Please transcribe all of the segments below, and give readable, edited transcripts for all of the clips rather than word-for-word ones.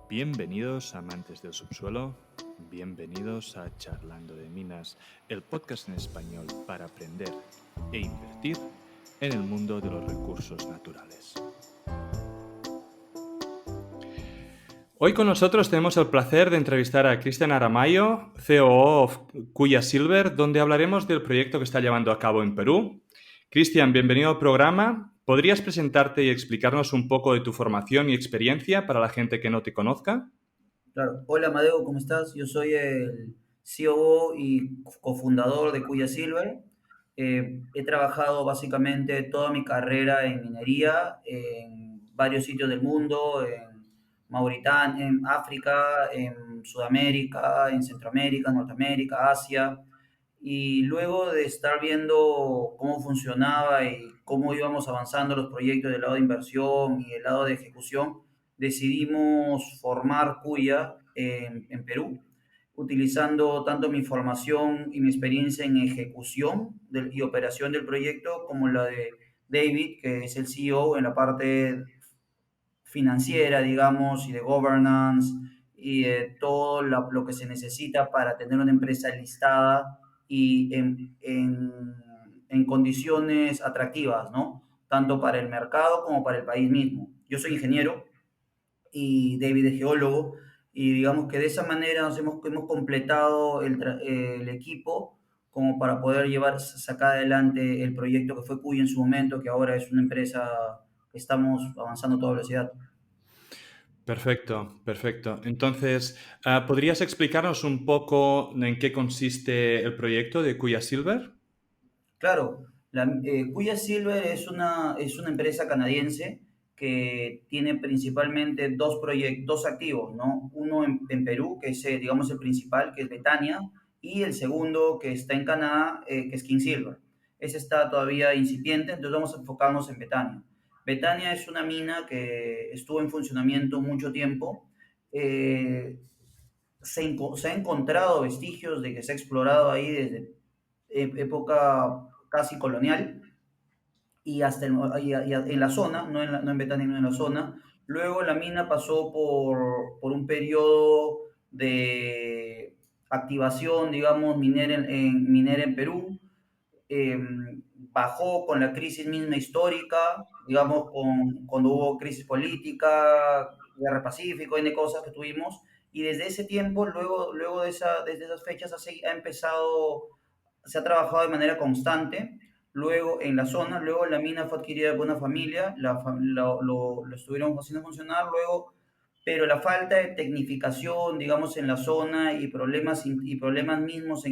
Bienvenidos amantes del subsuelo, bienvenidos a Charlando de Minas, el podcast en español para aprender e invertir en el mundo de los recursos naturales. Hoy con nosotros tenemos el placer de entrevistar a Cristian Aramayo, COO de Kuya Silver, donde hablaremos del proyecto que está llevando a cabo en Perú. Cristian, bienvenido al programa. ¿Podrías presentarte y explicarnos un poco de tu formación y experiencia para la gente que no te conozca? Claro. Hola, Amadeo, ¿cómo estás? Yo soy el COO y cofundador de Kuya Silver. He trabajado básicamente toda mi carrera en minería en varios sitios del mundo, en Mauritania, en África, en Sudamérica, en Centroamérica, Norteamérica, Asia. Y luego de estar viendo cómo funcionaba y cómo íbamos avanzando los proyectos del lado de inversión y del lado de ejecución, decidimos formar Kuya en Perú, utilizando tanto mi formación y mi experiencia en ejecución y operación del proyecto como la de David, que es el CEO en la parte financiera, digamos, y de governance y de todo lo que se necesita para tener una empresa listada y en condiciones atractivas, ¿no? Tanto para el mercado como para el país mismo. Yo soy ingeniero y David es geólogo, y digamos que de esa manera hemos completado el equipo como para poder sacar adelante el proyecto que fue Cuy en su momento, que ahora es una empresa que estamos avanzando a toda velocidad. Perfecto, perfecto. Entonces, ¿podrías explicarnos un poco en qué consiste el proyecto de Kuya Silver? Claro, Kuya Silver es una empresa canadiense que tiene principalmente dos activos, ¿no? Uno en Perú, que es, digamos, el principal, que es Betania, y el segundo, que está en Canadá, que es King Silver. Ese está todavía incipiente, entonces vamos a enfocarnos en Betania. Betania es una mina que estuvo en funcionamiento mucho tiempo. Eh, se ha encontrado vestigios de que se ha explorado ahí desde época casi colonial y hasta en la zona, no en Betania, no en la zona. Luego la mina pasó por un periodo de activación, digamos, minera en Perú. eh, Bajó con la crisis misma histórica, digamos, cuando hubo crisis política, guerra Pacífico, N cosas que tuvimos, y desde ese tiempo, desde esas fechas, ha empezado, se ha trabajado de manera constante, luego en la zona, luego la mina fue adquirida por una familia, lo estuvieron haciendo funcionar, luego pero la falta de tecnificación, digamos, en la zona y problemas mismos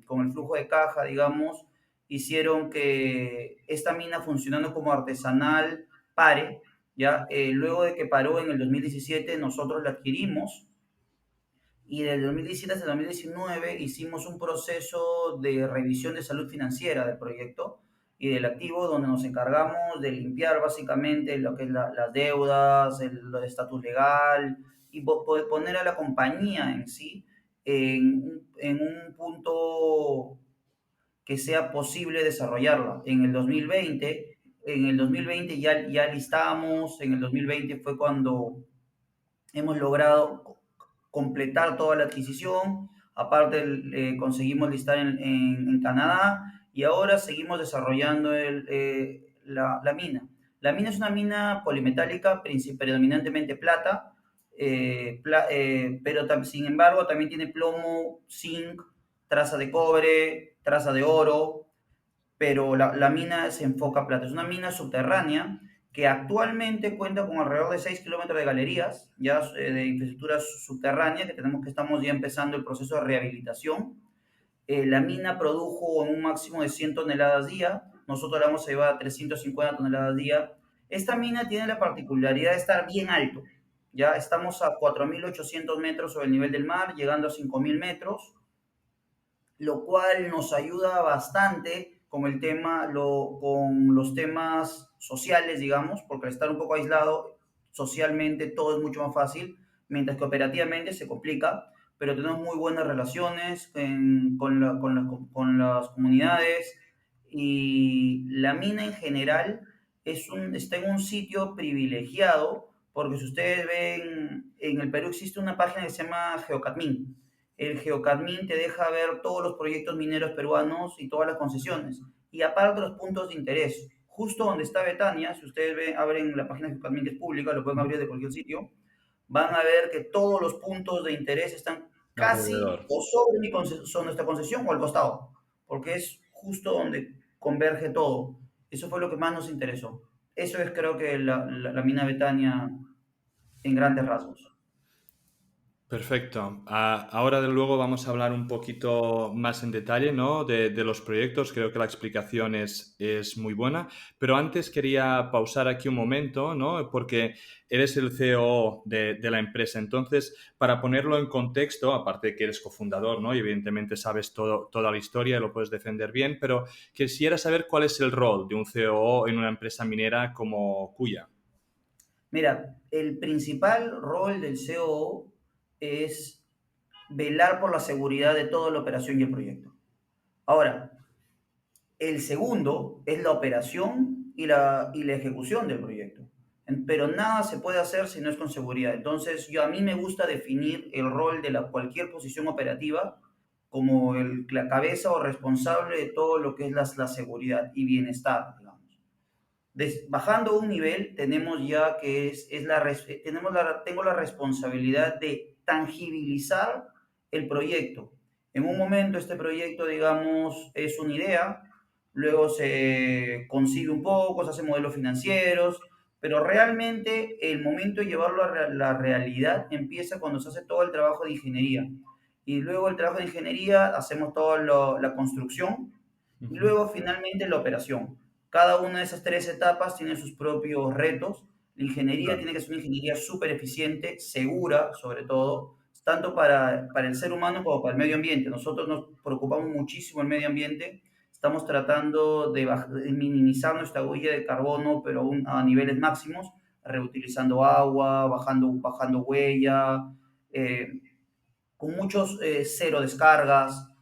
con el flujo de caja, digamos, hicieron que esta mina funcionando como artesanal pare, ¿ya? Luego de que paró en el 2017, nosotros la adquirimos y del 2017 hasta el 2019 hicimos un proceso de revisión de salud financiera del proyecto y del activo, donde nos encargamos de limpiar básicamente lo que es las deudas, el estatus legal y poder poner a la compañía en sí en un punto que sea posible desarrollarla. En el 2020 ya listamos, en el 2020 fue cuando hemos logrado completar toda la adquisición. Aparte, conseguimos listar en Canadá y ahora seguimos desarrollando la mina. La mina es una mina polimetálica, predominantemente plata, pero sin embargo también tiene plomo, zinc, traza de cobre, traza de oro, pero la mina se enfoca a plata. Es una mina subterránea que actualmente cuenta con alrededor de 6 kilómetros de galerías, ya de infraestructura subterránea, que estamos ya empezando el proceso de rehabilitación. La mina produjo un máximo de 100 toneladas día, nosotros la vamos a llevar a 350 toneladas día. Esta mina tiene la particularidad de estar bien alto, ya estamos a 4.800 metros sobre el nivel del mar, llegando a 5.000 metros, lo cual nos ayuda bastante con los temas sociales, digamos, porque al estar un poco aislado, socialmente todo es mucho más fácil, mientras que operativamente se complica, pero tenemos muy buenas relaciones con las comunidades y la mina en general está en un sitio privilegiado porque si ustedes ven, en el Perú existe una página que se llama Geocadmin. El Geocadmin te deja ver todos los proyectos mineros peruanos y todas las concesiones. Y aparte los puntos de interés. Justo donde está Betania, si ustedes ven, abren la página de Geocadmin, que es pública, lo pueden abrir de cualquier sitio, van a ver que todos los puntos de interés están casi Alrededor. o sobre nuestra concesión o al costado, porque es justo donde converge todo. Eso fue lo que más nos interesó. Eso es, creo que, la mina Betania en grandes rasgos. Perfecto. Ahora, de luego, vamos a hablar un poquito más en detalle, ¿no? De los proyectos. Creo que la explicación es muy buena. Pero antes quería pausar aquí un momento, ¿no? Porque eres el CEO de la empresa. Entonces, para ponerlo en contexto, aparte de que eres cofundador, ¿no? Y evidentemente sabes toda la historia y lo puedes defender bien, pero quisiera saber cuál es el rol de un CEO en una empresa minera como Cuya. Mira, el principal rol del COO es velar por la seguridad de toda la operación y el proyecto. Ahora, el segundo es la operación y la ejecución del proyecto. Pero nada se puede hacer si no es con seguridad. Entonces, a mí me gusta definir el rol de cualquier posición operativa como la cabeza o responsable de todo lo que es la seguridad y bienestar, digamos. Bajando un nivel, tenemos ya que tengo la responsabilidad de tangibilizar el proyecto. En un momento este proyecto, digamos, es una idea, luego se consigue un poco, se hacen modelos financieros, pero realmente el momento de llevarlo a la realidad empieza cuando se hace todo el trabajo de ingeniería. Y luego el trabajo de ingeniería, hacemos toda la construcción y Ujú. luego finalmente la operación. Cada una de esas tres etapas tiene sus propios retos. La ingeniería Claro. tiene que ser una ingeniería súper eficiente, segura sobre todo, tanto para el ser humano como para el medio ambiente. Nosotros nos preocupamos muchísimo el medio ambiente. Estamos tratando de minimizar nuestra huella de carbono, pero aún a niveles máximos, reutilizando agua, bajando huella, eh, con muchos cero descargas.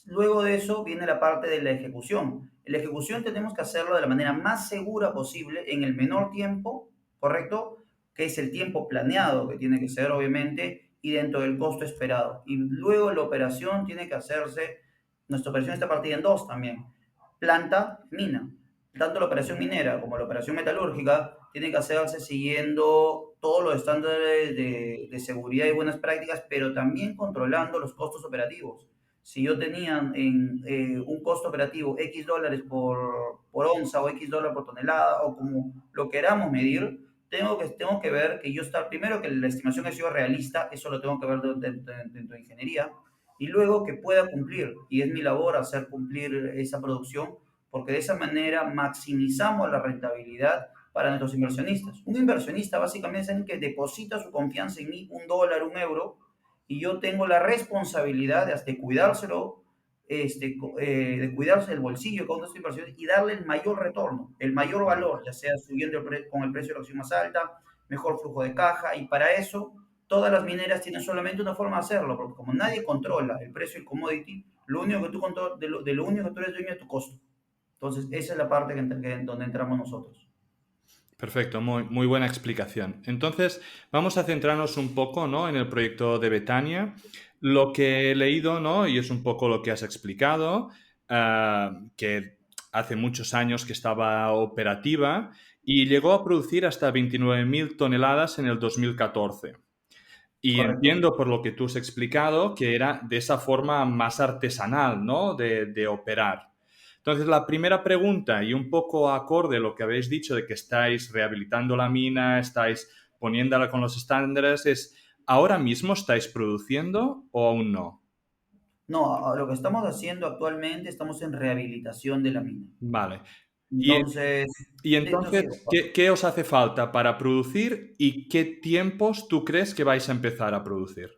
Luego de eso viene la parte de la ejecución. En la ejecución tenemos que hacerlo de la manera más segura posible, en el menor tiempo, ¿correcto? Que es el tiempo planeado, que tiene que ser obviamente, y dentro del costo esperado. Y luego la operación tiene que hacerse, nuestra operación está partida en dos también, planta, mina. Tanto la operación minera como la operación metalúrgica tienen que hacerse siguiendo todos los estándares de seguridad y buenas prácticas, pero también controlando los costos operativos. Si yo tenía un costo operativo X dólares por onza o X dólares por tonelada o como lo queramos medir, tengo que ver que primero que la estimación ha sido realista, eso lo tengo que ver dentro de ingeniería, y luego que pueda cumplir, y es mi labor hacer cumplir esa producción, porque de esa manera maximizamos la rentabilidad para nuestros inversionistas. Un inversionista básicamente es alguien que deposita su confianza en mí, un dólar, un euro, y yo tengo la responsabilidad de cuidárselo, de cuidarse el bolsillo con nuestra inversión y darle el mayor retorno, el mayor valor, ya sea subiendo con el precio de la acción más alta, mejor flujo de caja, y para eso todas las mineras tienen solamente una forma de hacerlo, porque como nadie controla el precio del commodity, lo único que tú controlas, de lo único que tú eres dueño es tu costo. Entonces, esa es la parte donde entramos nosotros. Perfecto, muy buena explicación. Entonces, vamos a centrarnos un poco, ¿no? En el proyecto de Betania. Lo que he leído, ¿no? Y es un poco lo que has explicado, que hace muchos años que estaba operativa y llegó a producir hasta 29.000 toneladas en el 2014. Y Correcto. entiendo por lo que tú has explicado que era de esa forma más artesanal, ¿no? De operar. Entonces, la primera pregunta, y un poco acorde a lo que habéis dicho de que estáis rehabilitando la mina, estáis poniéndola con los estándares, es, ¿ahora mismo estáis produciendo o aún no? No, lo que estamos haciendo actualmente, estamos en rehabilitación de la mina. Vale. Y, Entonces, y no sigo. entonces, ¿qué os hace falta para producir y qué tiempos tú crees que vais a empezar a producir?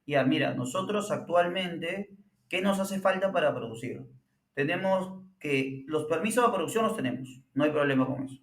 Ya, mira, nosotros actualmente, ¿qué nos hace falta para producir? Tenemos que, los permisos de producción los tenemos, no hay problema con eso.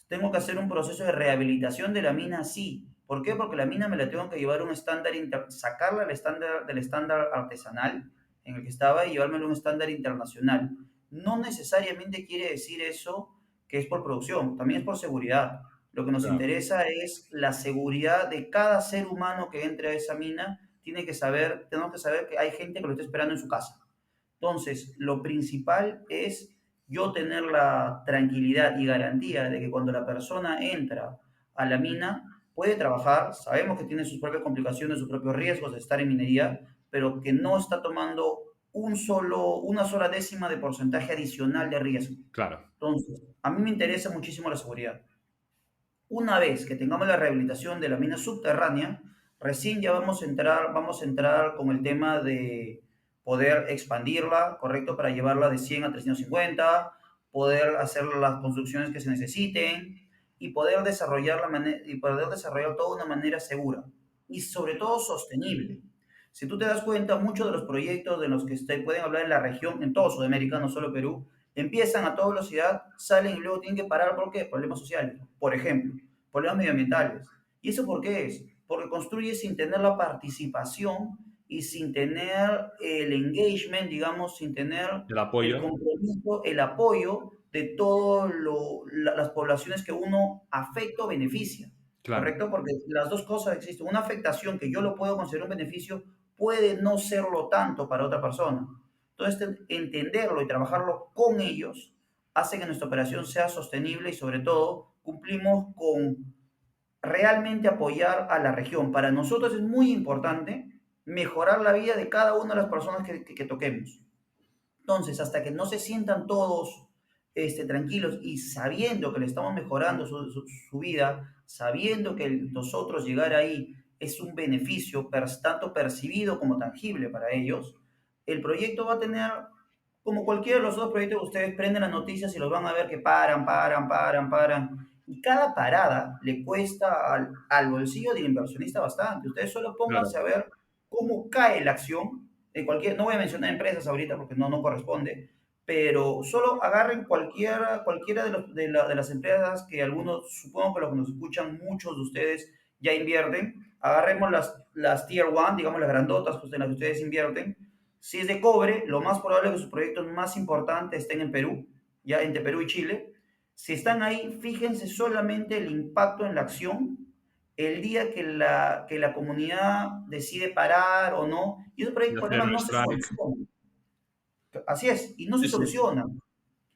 Tengo que hacer un proceso de rehabilitación de la mina, sí. ¿Por qué? Porque la mina me la tengo que llevar a un estándar, sacarla del estándar artesanal en el que estaba y llevármela a un estándar internacional. No necesariamente quiere decir eso que es por producción, también es por seguridad. Lo que nos Claro, interesa es la seguridad de cada ser humano que entre a esa mina. Tenemos que saber que hay gente que lo está esperando en su casa. Entonces, lo principal es yo tener la tranquilidad y garantía de que cuando la persona entra a la mina, puede trabajar, sabemos que tiene sus propias complicaciones, sus propios riesgos de estar en minería, pero que no está tomando una sola décima de porcentaje adicional de riesgo. claro. Entonces, a mí me interesa muchísimo la seguridad. Una vez que tengamos la rehabilitación de la mina subterránea, recién ya vamos a entrar con el tema de poder expandirla, ¿correcto? Para llevarla de 100 a 350, poder hacer las construcciones que se necesiten y poder desarrollar todo de una manera segura y sobre todo sostenible. Si tú te das cuenta, muchos de los proyectos de los que pueden hablar en la región, en todo Sudamérica, no solo Perú, empiezan a toda velocidad, salen y luego tienen que parar. ¿Por qué? Problemas sociales, por ejemplo, problemas medioambientales. ¿Y eso por qué es? Porque construye sin tener la participación y sin tener el engagement, digamos, sin tener El el apoyo, compromiso, el apoyo de todas las poblaciones que uno afecta o beneficia. claro. ¿Correcto? Porque las dos cosas existen. Una afectación que yo lo puedo considerar un beneficio puede no serlo tanto para otra persona. Entonces, entenderlo y trabajarlo con ellos hace que nuestra operación sea sostenible y sobre todo cumplimos con realmente apoyar a la región. Para nosotros es muy importante mejorar la vida de cada una de las personas que toquemos. Entonces, hasta que no se sientan todos tranquilos y sabiendo que le estamos mejorando su vida, sabiendo que nosotros llegar ahí es un beneficio tanto percibido como tangible para ellos, el proyecto va a tener, como cualquiera de los otros proyectos, ustedes prenden las noticias y los van a ver que paran. Y cada parada le cuesta al bolsillo del inversionista bastante. Ustedes solo pónganse Claro. a ver cómo cae la acción no voy a mencionar empresas ahorita porque no corresponde, pero solo agarren cualquiera de las empresas que algunos, supongo que los que nos escuchan, muchos de ustedes ya invierten, agarremos las Tier 1, digamos las grandotas en las que ustedes invierten. Si es de cobre, lo más probable es que sus proyectos más importantes estén en Perú, ya entre Perú y Chile. Si están ahí, fíjense solamente el impacto en la acción el día que la comunidad decide parar o no, y esos Y hacer problemas un no se strike. solucionan. Así es, y no se Sí, sí. solucionan.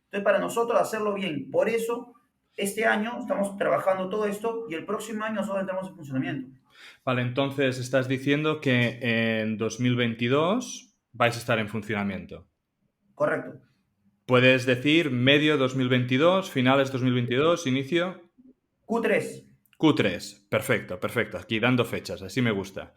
Entonces, para nosotros hacerlo bien, por eso este año estamos trabajando todo esto y el próximo año nosotros entramos en funcionamiento. Vale, entonces estás diciendo que en 2022 vais a estar en funcionamiento. Correcto. Puedes decir medio 2022, finales 2022, inicio. Q3. Q3, perfecto, perfecto. Aquí dando fechas, así me gusta.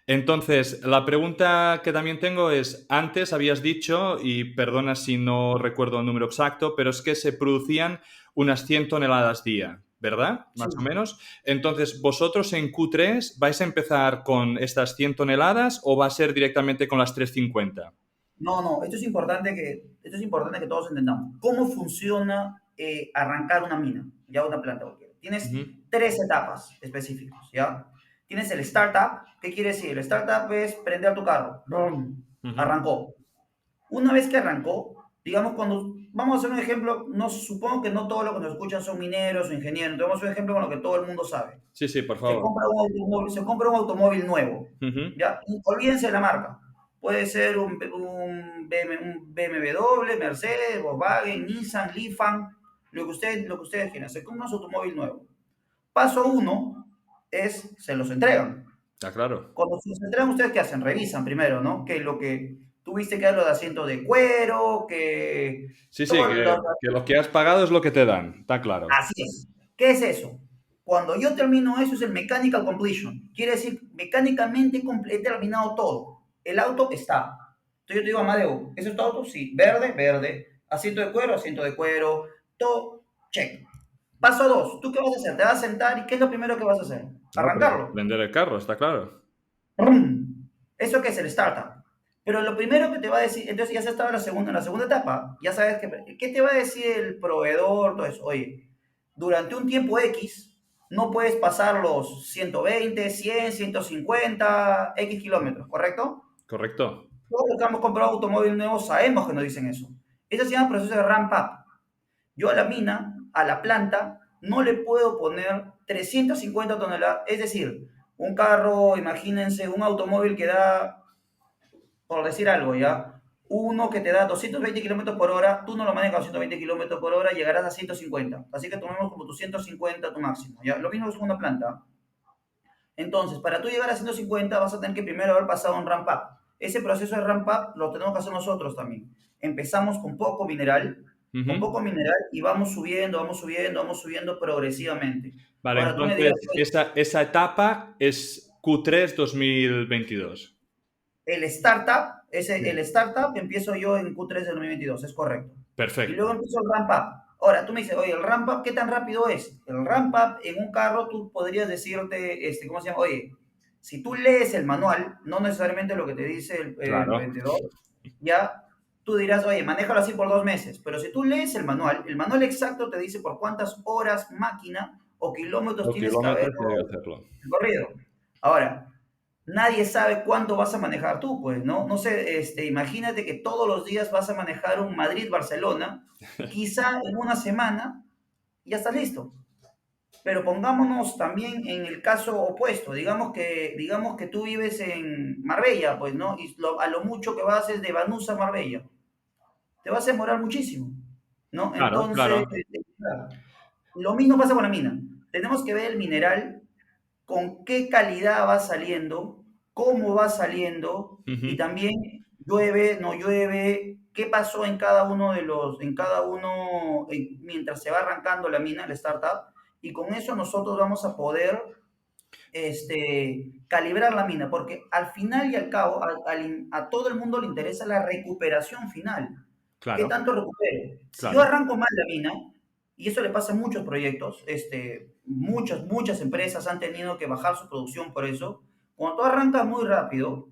Entonces, la pregunta que también tengo es, antes habías dicho, y perdona si no recuerdo el número exacto, pero es que se producían unas 100 toneladas día, ¿verdad? Sí. Más o menos. Entonces, ¿vosotros en Q3 vais a empezar con estas 100 toneladas o va a ser directamente con las 350? No, esto es importante que todos entendamos. ¿Cómo funciona arrancar una mina? Ya una planta cualquiera. Tienes Ujú. tres etapas específicas, ¿ya? Tienes el startup. ¿Qué quiere decir? El startup es prender tu carro. ¡Brum! Ujú. Arrancó. Una vez que arrancó, digamos, vamos a hacer un ejemplo, no, supongo que no todos los que nos escuchan son mineros o ingenieros, entonces vamos a hacer un ejemplo con lo que todo el mundo sabe. Sí, sí, por favor. Se compra un automóvil nuevo, Ujú. ¿ya? Olvídense de la marca. Puede ser un BMW, Mercedes, Volkswagen, Nissan, Lifan, lo que ustedes quieran. Se compra un automóvil nuevo. Paso uno es, se los entregan. Está claro. Cuando se los entregan, ¿ustedes qué hacen? Revisan primero, ¿no? Que lo que tuviste que dar los asientos de cuero, que Sí, sí, todo que lo que has pagado es lo que te dan, está claro. Así es. ¿Qué es eso? Cuando yo termino eso es el mechanical completion. Quiere decir, mecánicamente he terminado todo. El auto está. Entonces yo te digo, Amadeo, ¿eso es tu auto? Sí. Verde, verde. Asiento de cuero. Todo, check. Paso dos. ¿Tú qué vas a hacer? Te vas a sentar y ¿qué es lo primero que vas a hacer? No, Arrancarlo. vender el carro, está claro. ¡Rum! ¿Eso qué es el startup? Pero lo primero que te va a decir, entonces ya se estaba en la segunda etapa, ya sabes ¿qué te va a decir el proveedor? Todo eso, oye, durante un tiempo X no puedes pasar los 120, 100, 150, X kilómetros, ¿correcto? Correcto. Todos los que hemos comprado automóvil nuevo sabemos que nos dicen eso. Eso se llama proceso de ramp up. Yo a la mina, a la planta, no le puedo poner 350 toneladas. Es decir, un carro, imagínense, un automóvil que da, por decir algo, ¿ya? Uno que te da 220 kilómetros por hora, tú no lo manejas a 220 kilómetros por hora, llegarás a 150. Así que tomemos como tu 150 tu máximo, ¿ya? Lo mismo es una planta. Entonces, para tú llegar a 150 vas a tener que primero haber pasado un ramp up. Ese proceso de ramp up lo tenemos que hacer nosotros también. Empezamos con Ujú. poco mineral y vamos subiendo, vamos subiendo, vamos subiendo progresivamente. Vale, Ahora tú me dirás, entonces oye, esa etapa es Q3 2022. el Sí. startup empiezo yo en Q3 de 2022, es correcto. Y luego Perfecto. empiezo el ramp up. Ahora, tú me dices, oye, el ramp up, ¿qué tan rápido es? El ramp up en un carro, tú podrías decirte, ¿cómo se llama? Oye, si tú lees el manual, no necesariamente lo que te dice el Claro. vendedor, ya tú dirás, oye, manéjalo así por 2 meses. Pero si tú lees el manual exacto te dice por cuántas horas máquina o kilómetros O tienes que haber kilómetros tiene que hacerlo. corrido. Ahora, nadie sabe cuánto vas a manejar tú, pues, ¿no? No sé, imagínate que todos los días vas a manejar un Madrid-Barcelona, quizá en una semana ya estás listo. Pero pongámonos también en el caso opuesto, digamos que tú vives en Marbella, pues, ¿no? Y a lo mucho que vas es de Banús a Marbella. Te vas a demorar muchísimo, ¿no? Claro, Entonces, claro. claro, lo mismo pasa con la mina. Tenemos que ver el mineral con qué calidad va saliendo, cómo va saliendo y Ujú. también llueve, no llueve, qué pasó en cada uno de los, en cada uno, mientras se va arrancando la mina, la startup, y con eso nosotros vamos a poder calibrar la mina, porque al final y al cabo a todo el mundo le interesa la recuperación final. ¿Qué Claro, tanto recupero? Si yo claro. arranco mal la mina, y eso le pasa a muchos proyectos, muchas empresas han tenido que bajar su producción por eso. Cuando tú arrancas muy rápido,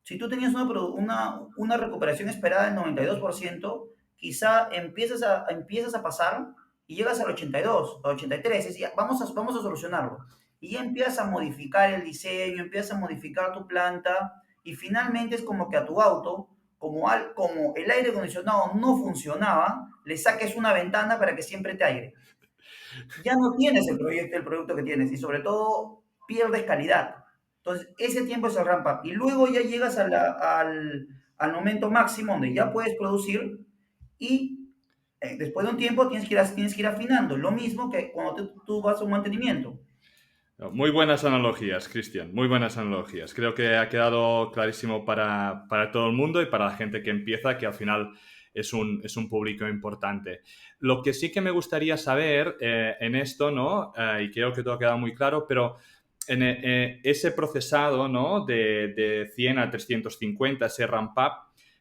si tú tenías una recuperación esperada del 92%, quizá empiezas a pasar y llegas al 82, al 83, es decir, vamos a solucionarlo. Y ya empiezas a modificar el diseño, empiezas a modificar tu planta y finalmente es como que a tu auto, como el aire acondicionado no funcionaba, le saques una ventana para que siempre te aire. Ya no tienes el producto que tienes y sobre todo pierdes calidad. Entonces, ese tiempo es el ramp up. Y luego ya llegas al momento máximo donde ya puedes producir y después de un tiempo tienes que ir afinando. Lo mismo que cuando tú vas a un mantenimiento. Muy buenas analogías, Cristian, muy buenas analogías. Creo que ha quedado clarísimo para todo el mundo y para la gente que empieza, que al final es un público importante. Lo que sí que me gustaría saber en esto, ¿no? Y creo que todo ha quedado muy claro, pero en ese procesado, ¿no? De 100 a 350, ese ramp up,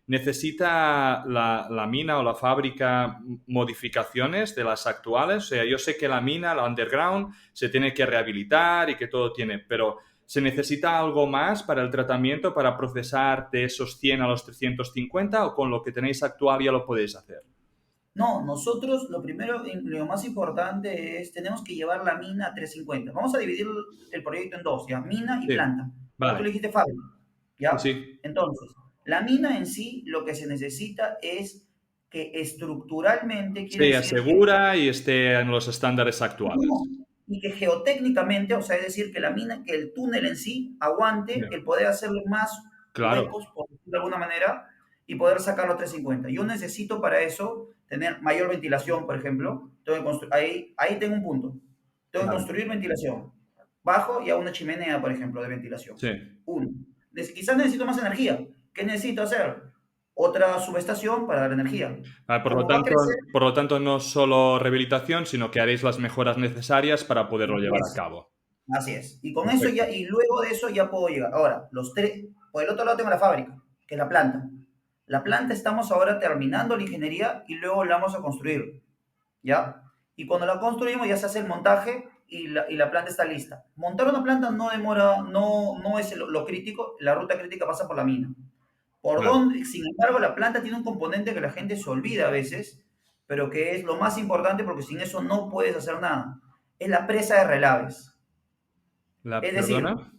¿necesita la mina o la fábrica modificaciones de las actuales? O sea, yo sé que la mina, la underground, se tiene que rehabilitar y que todo tiene, pero ¿se necesita algo más para el tratamiento, para procesar de esos 100 a los 350 o con lo que tenéis actual ya lo podéis hacer? No, nosotros lo primero, lo más importante es, tenemos que llevar la mina a 350. Vamos a dividir el proyecto en dos, ¿ya? Mina y Sí, planta. Como tú vale. le dijiste, fábrica, Sí, ¿ya? sí. Entonces, la mina en sí, lo que se necesita es que estructuralmente, quiere Sea decir que segura y esté en los estándares actuales. no, y que geotécnicamente, o sea, es decir, que la mina, que el túnel en sí aguante Sí. el poder hacerle más Claro, huecos, por decirlo de alguna manera, y poder sacarlo a 350. Yo necesito para eso tener mayor ventilación, por ejemplo. Ahí tengo un punto. Tengo que vale. construir ventilación. Bajo y a una chimenea, por ejemplo, de ventilación. Sí. Uno. Quizás necesito más energía. ¿Qué necesito hacer? Otra subestación para dar energía. Vale, ¿Cómo va a crecer? por lo tanto, no solo rehabilitación, sino que haréis las mejoras necesarias para poderlo Así llevar a es. cabo. Así es. Y con eso Perfecto. ya, y luego de eso ya puedo llegar. Ahora, los tres, por el otro lado tengo la fábrica, que es la planta. La planta estamos ahora terminando la ingeniería y luego la vamos a construir, ¿ya? Y cuando la construimos ya se hace el montaje y la planta está lista. Montar una planta no demora, no es lo crítico, la ruta crítica pasa por la mina. Por Vale. donde, sin embargo, la planta tiene un componente que la gente se olvida a veces, pero que es lo más importante porque sin eso no puedes hacer nada. Es la presa de relaves. Es decir, ¿Perdona?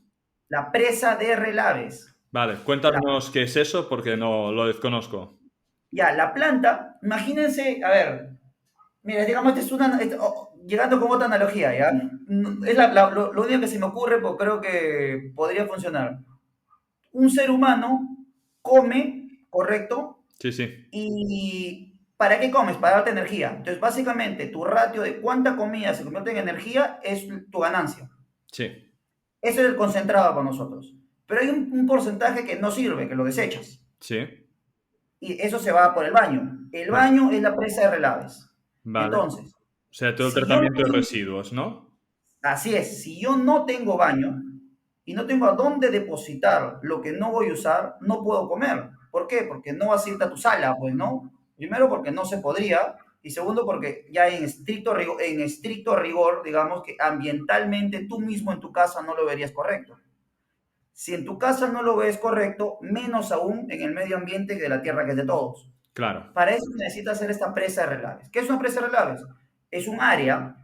la presa de relaves. Vale, La, cuéntanos qué es eso porque no lo desconozco. ya, la planta, imagínense, a ver, Mira, digamos, llegando con otra analogía, ¿ya? Es lo único que se me ocurre, porque creo que podría funcionar. Un ser humano come, ¿correcto? Sí, sí, ¿Y para qué comes? Para darte energía. Entonces, básicamente, tu ratio de cuánta comida se convierte en energía es tu ganancia. sí, Ese es el concentrado para nosotros. Pero hay un porcentaje que no sirve, que lo desechas. sí. Y eso se va por el baño. El Vale, baño es la presa de relaves. vale. Entonces, O sea, todo el si yo no tratamiento de tengo, residuos, ¿no? así es, si yo no tengo baño y no tengo a dónde depositar lo que no voy a usar, no puedo comer. ¿Por qué? Porque no vas a irte a tu sala, pues, ¿no? Primero porque no se podría y segundo porque ya en estricto rigor, digamos que ambientalmente tú mismo en tu casa no lo verías correcto. Si en tu casa no lo ves correcto, menos aún en el medio ambiente de la tierra que es de todos. Claro. Para eso necesitas hacer esta presa de relaves. ¿Qué es una presa de relaves? Es un área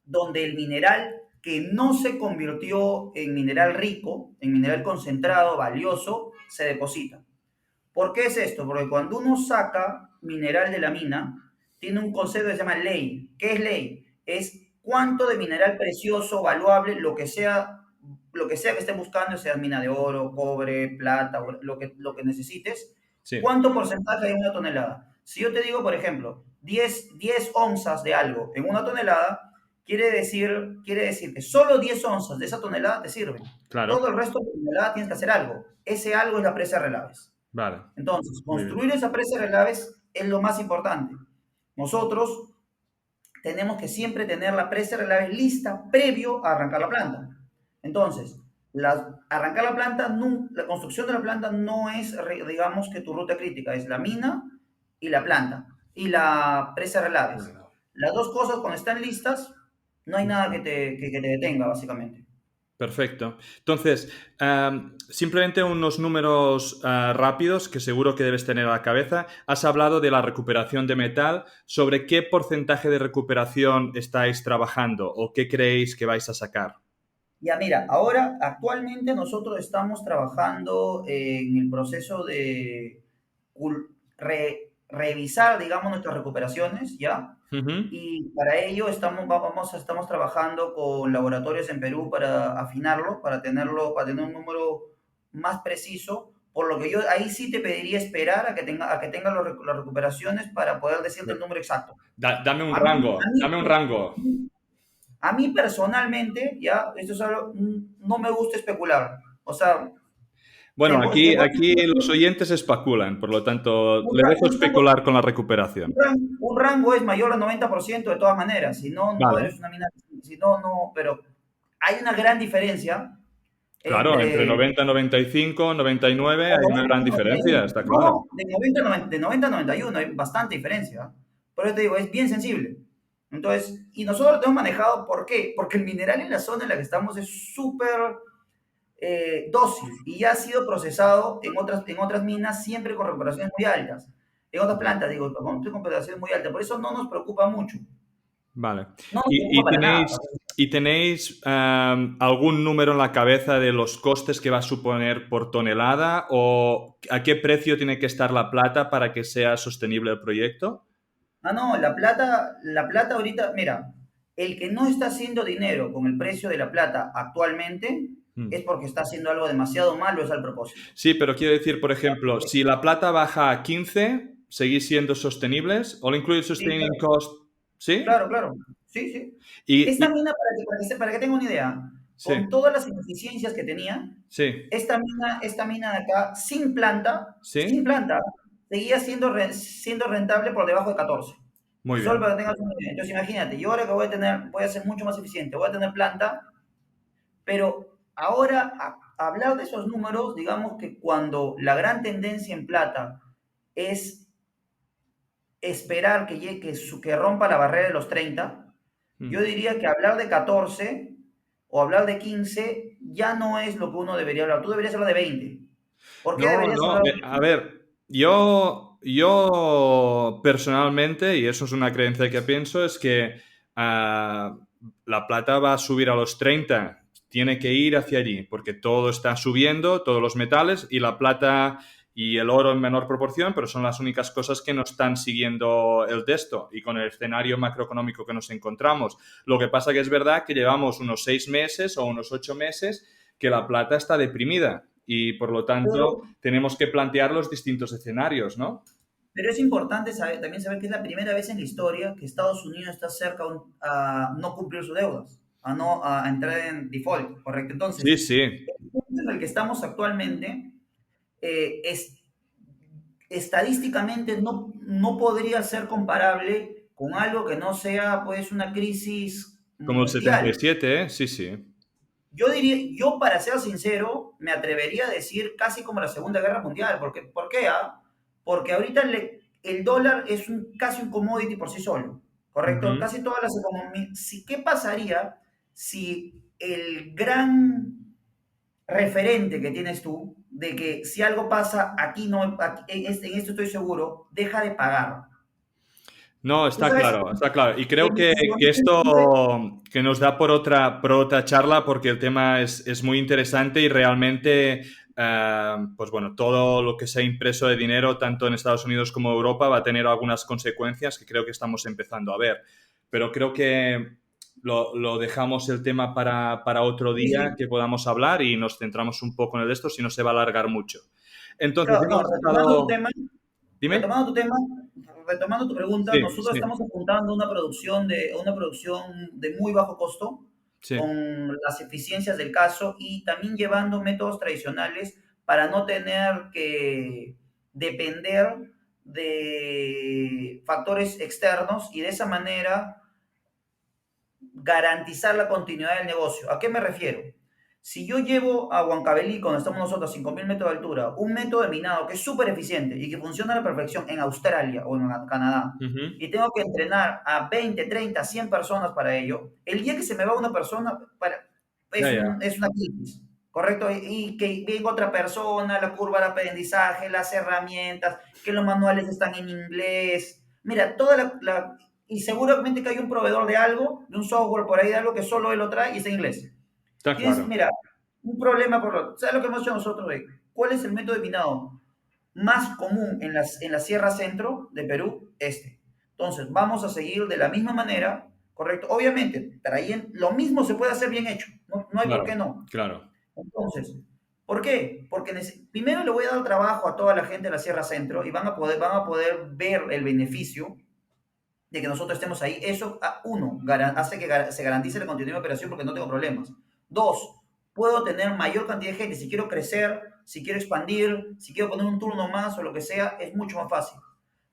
donde el mineral que no se convirtió en mineral rico, en mineral concentrado, valioso, se deposita. ¿Por qué es esto? Porque cuando uno saca mineral de la mina, tiene un concepto que se llama ley. ¿Qué es ley? Es cuánto de mineral precioso, valuable, lo que sea que estés buscando, sea mina de oro, cobre, plata, lo que necesites, Sí, cuánto porcentaje hay en una tonelada. Si yo te digo, por ejemplo, 10 onzas de algo en una tonelada, quiere decir que solo 10 onzas de esa tonelada te sirven. claro. Todo el resto de la tonelada tienes que hacer algo. Ese algo es la presa de relaves. Vale, Entonces, muy bien. construir esa presa de relaves es lo más importante. Nosotros tenemos que siempre tener la presa de relaves lista previo a arrancar la planta. Entonces, arrancar la planta, la construcción de la planta no es, digamos, que tu ruta crítica, es la mina y la planta y la presa de relaves. Bueno. Las dos cosas cuando están listas, no hay nada que te detenga, básicamente. Perfecto. Entonces, simplemente unos números rápidos que seguro que debes tener a la cabeza. Has hablado de la recuperación de metal. ¿Sobre qué porcentaje de recuperación estáis trabajando o qué creéis que vais a sacar? Ya, mira, ahora actualmente nosotros estamos trabajando en el proceso de revisar, digamos, nuestras recuperaciones, ¿ya? Ujú. Y para ello estamos trabajando con laboratorios en Perú para afinarlo, para tener un número más preciso, por lo que yo ahí sí te pediría esperar a que tenga las recuperaciones para poder decirte el número exacto. Dame un A mí, rango, a dame un mí, rango. a mí personalmente, ya, esto es algo, no me gusta especular. O sea, te, Bueno, vo- te voy a aquí los oyentes especulan, por lo tanto, un, le ra- dejo un rango, especular con la un recuperación. rango, un rango es mayor al 90% de todas maneras. Si no, no Vale. eres una mina. Si no, no. Pero hay una gran diferencia Claro, entre entre 90, 95, 99 de hay una 90 gran a diferencia, 91. está claro. No, de 90 a 91 hay bastante diferencia. Por eso te digo, es bien sensible. Entonces, y nosotros lo hemos manejado, ¿por qué? Porque el mineral en la zona en la que estamos es súper dócil y ya ha sido procesado en otras minas siempre con recuperaciones muy altas. En otras plantas, digo, con recuperaciones muy altas. Por eso no nos preocupa mucho. Vale. No nos ¿Y, preocupa y para nada. tenéis, y tenéis algún número en la cabeza de los costes que va a suponer por tonelada o a qué precio tiene que estar la plata para que sea sostenible el proyecto? Ah, no, la plata ahorita, mira, el que no está haciendo dinero con el precio de la plata actualmente Mm. es porque está haciendo algo demasiado malo, es al propósito. Sí, pero quiero decir, por ejemplo, si la plata baja a 15, ¿seguís siendo sostenibles? All Included Sí, Sustaining claro, Cost, ¿sí? claro, claro. Sí, sí. Y, Esta mina, para que tenga una idea, sí, con todas las ineficiencias que tenía, sí, esta mina de acá, sin sí, planta, seguía siendo rentable por debajo de 14. muy Solo bien. para que tengas una idea. Entonces, imagínate, yo ahora que voy a ser mucho más eficiente, voy a tener planta, pero ahora hablar de esos números, digamos que cuando la gran tendencia en plata es esperar que rompa la barrera de los 30, yo Mm. diría que hablar de 14 o hablar de 15 ya no es lo que uno debería hablar. Tú deberías hablar de 20. ¿Por qué No, deberías no, hablar a de ver, yo personalmente, y eso es una creencia que pienso, es que ah, la plata va a subir a los 30, tiene que ir hacia allí, porque todo está subiendo, todos los metales, y la plata y el oro en menor proporción, pero son las únicas cosas que no están siguiendo el de esto y con el escenario macroeconómico que nos encontramos. Lo que pasa que es verdad que llevamos unos 6 meses o unos 8 meses que la plata está deprimida y por lo tanto Pero, tenemos que plantear los distintos escenarios, ¿no? pero es importante también saber que es la primera vez en la historia que Estados Unidos está cerca a no cumplir sus deudas, a entrar en default, ¿correcto? Sí, Entonces, sí. el punto en el que estamos actualmente es estadísticamente no podría ser comparable con algo que no sea pues una crisis Como el mundial. 77, ¿eh? Sí, sí. Yo diría, yo para ser sincero, me atrevería a decir casi como la Segunda Guerra Mundial. Porque, ¿por qué? Porque ahorita el dólar es casi un commodity por sí solo, ¿correcto? Ujú. Casi todas las economías. ¿Qué pasaría si el gran referente que tienes tú de que si algo pasa aquí, no, en esto estoy seguro, deja de pagar? No, Tú está sabes, claro, está claro. Y creo en mi, que esto que nos da por otra charla porque el tema es muy interesante y realmente, pues bueno, todo lo que sea impreso de dinero, tanto en Estados Unidos como Europa, va a tener algunas consecuencias que creo que estamos empezando a ver. Pero creo que lo dejamos el tema para otro sí, día sí, que podamos hablar y nos centramos un poco en el de esto, si no se va a alargar mucho. Entonces, claro, no, hemos estado... Dime. retomando tu tema, retomando tu pregunta, Sí, nosotros sí, estamos apuntando a una producción de muy bajo costo, sí. con las eficiencias del caso y también llevando métodos tradicionales para no tener que depender de factores externos y de esa manera garantizar la continuidad del negocio. ¿A qué me refiero? Si yo llevo a Huancavelica, donde estamos nosotros, a 5.000 metros de altura, un método de minado que es súper eficiente y que funciona a la perfección en Australia o en Canadá, Ujú. y tengo que entrenar a 20, 30, 100 personas para ello, el día que se me va una persona, Ya, ya. es una crisis, ¿correcto? Y que venga otra persona, la curva de aprendizaje, las herramientas, que los manuales están en inglés. Mira, y seguramente que hay un proveedor de algo, de un software por ahí, de algo que solo él lo trae y está en inglés. Está Tienes, claro. mira, un problema ¿sabes lo que hemos hecho nosotros? ¿Cuál es el método de minado más común en la Sierra Centro de Perú? Entonces, vamos a seguir de la misma manera, ¿correcto? Obviamente, lo mismo se puede hacer bien hecho, no hay por qué Claro, no. claro. Entonces, ¿por qué? Porque primero le voy a dar trabajo a toda la gente de la Sierra Centro y van a poder ver el beneficio de que nosotros estemos ahí. Eso, uno, hace que se garantice la continuidad de operación porque no tengo problemas. Dos, puedo tener mayor cantidad de gente. Si quiero crecer, si quiero expandir, si quiero poner un turno más o lo que sea, es mucho más fácil.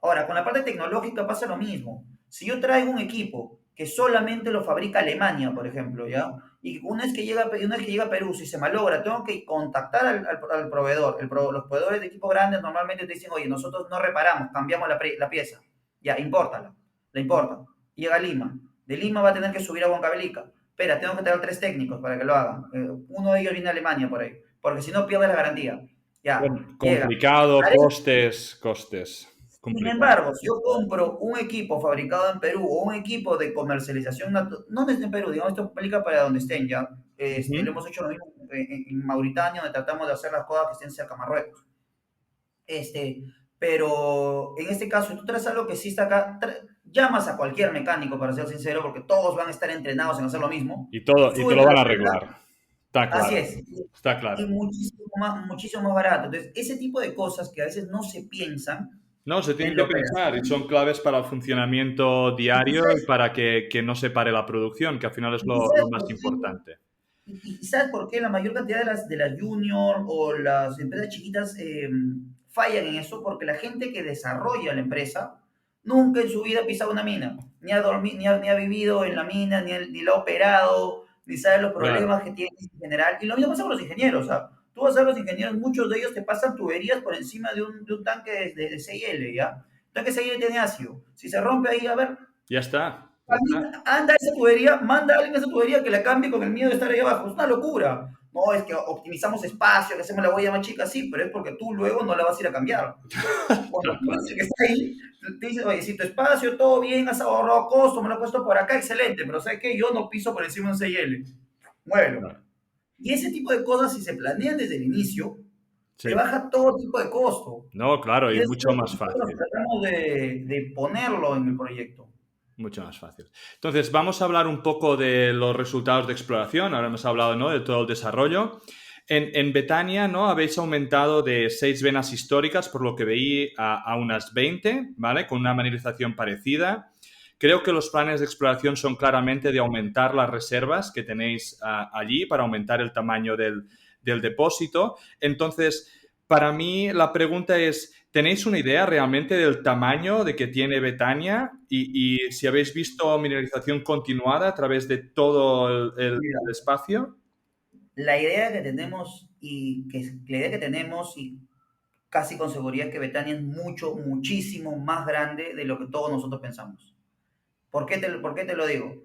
Ahora, con la parte tecnológica pasa lo mismo. Si yo traigo un equipo que solamente lo fabrica Alemania, por ejemplo, ¿ya? Y una vez que llega a Perú, si se malogra, tengo que contactar al proveedor. Los proveedores de equipos grandes normalmente te dicen, oye, nosotros no reparamos, cambiamos la pieza. Ya, impórtala. Le importa. Llega a Lima. De Lima va a tener que subir a Huancavelica. Espera, tengo que traer 3 técnicos para que lo hagan. Uno de ellos viene a Alemania por ahí. Porque si no, pierde la garantía. Ya, Bueno, llega. complicado, costes, costes. Sin Complicado. embargo, si yo compro un equipo fabricado en Perú o un equipo de comercialización, no desde en Perú, digamos, esto aplica para donde estén ya. Lo Ujú. hemos hecho lo mismo en Mauritania, donde tratamos de hacer las cosas que estén cerca a Marruecos. Este, pero en este caso, tú traes algo que sí está acá, llamas a cualquier mecánico, para ser sincero, porque todos van a estar entrenados en hacer lo mismo, Y te súbete lo a van la a tabla, arreglar. Está así claro. es, Está y claro. muchísimo más barato. Entonces, ese tipo de cosas que a veces no se piensan No, se tienen en la que pensar y son operación, claves para el funcionamiento y tú diario y sabes, para que no se pare la producción, que al final es y tú lo sabes más por qué, importante. y sabes por qué la mayor cantidad de las junior o las empresas chiquitas fallan en eso, porque la gente que desarrolla la empresa nunca en su vida ha pisado una mina, ni ha vivido en la mina, ni la ha operado, ni sabe los Claro. problemas que tiene en general. Y lo mismo pasa con los ingenieros. ¿Ah? Tú vas a ver los ingenieros, muchos de ellos te pasan tuberías por encima de un tanque de 6L, ¿ya? El tanque 6L tiene ácido. Si se rompe ahí, a ver, Ya está. Ya está. anda esa tubería, manda a alguien a esa tubería que la cambie con el miedo de estar ahí abajo. Es una locura. No, es que optimizamos espacio, que hacemos la huella más chica, sí, pero es porque tú luego no la vas a ir a cambiar. Cuando Está tú claro. dices que está ahí, te dices, oye, si tu espacio, todo bien, has ahorrado costo, me lo he puesto por acá, excelente, pero ¿sabes qué? Yo no piso por encima de un 6L. Muévelo. Claro. Y ese tipo de cosas, si se planean desde el inicio, Sí. te baja todo tipo de costo. No, claro, Y y eso es mucho lo que más nosotros fácil. tratamos de ponerlo en el proyecto. Mucho más fácil. Entonces, vamos a hablar un poco de los resultados de exploración. Ahora hemos hablado, ¿no?, de todo el desarrollo. En Betania, ¿no?, habéis aumentado de 6 venas históricas, por lo que veí, a unas 20, ¿vale? Con una mineralización parecida. Creo que los planes de exploración son claramente de aumentar las reservas que tenéis allí para aumentar el tamaño del depósito. Entonces, para mí la pregunta es, ¿tenéis una idea realmente del tamaño de que tiene Betania y si habéis visto mineralización continuada a través de todo Mira, el espacio? la idea que tenemos y casi con seguridad que Betania es muchísimo más grande de lo que todos nosotros pensamos. Por qué te lo digo?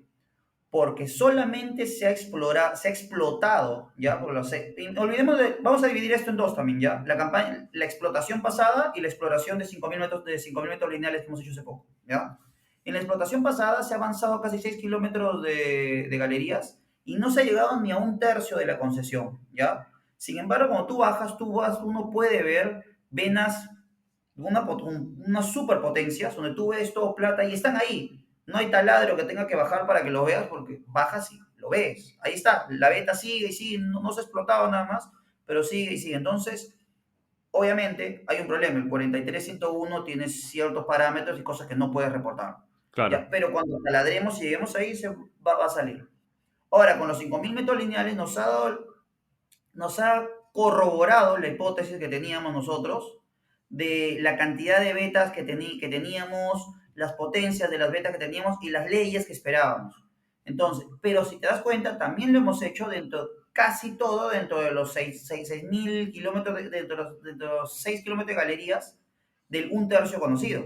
Porque solamente se ha explotado, ¿ya? Vamos a dividir esto en dos también, ¿ya? La explotación pasada y la exploración de 5.000 metros lineales que hemos hecho hace poco, ¿ya? En la explotación pasada se ha avanzado casi 6 kilómetros de galerías y no se ha llegado ni a un tercio de la concesión, ¿ya? Sin embargo, cuando uno puede ver venas, unas superpotencias, donde tú ves todo plata y están ahí. No hay taladro que tenga que bajar para que lo veas, porque bajas y lo ves. Ahí está, la beta sigue y sigue, no se ha explotado nada más, pero sigue y sigue. Entonces, obviamente, hay un problema. El 43.101 tiene ciertos parámetros y cosas que no puedes reportar. Claro. ¿Ya? Pero cuando taladremos y lleguemos ahí, va a salir. Ahora, con los 5.000 metros lineales nos ha corroborado la hipótesis que teníamos nosotros de la cantidad de betas que teníamos, las potencias de las betas que teníamos y las leyes que esperábamos. Entonces, pero si te das cuenta, también lo hemos hecho casi todo dentro de los 6.000 kilómetros, dentro de los 6 kilómetros de galerías del un tercio conocido.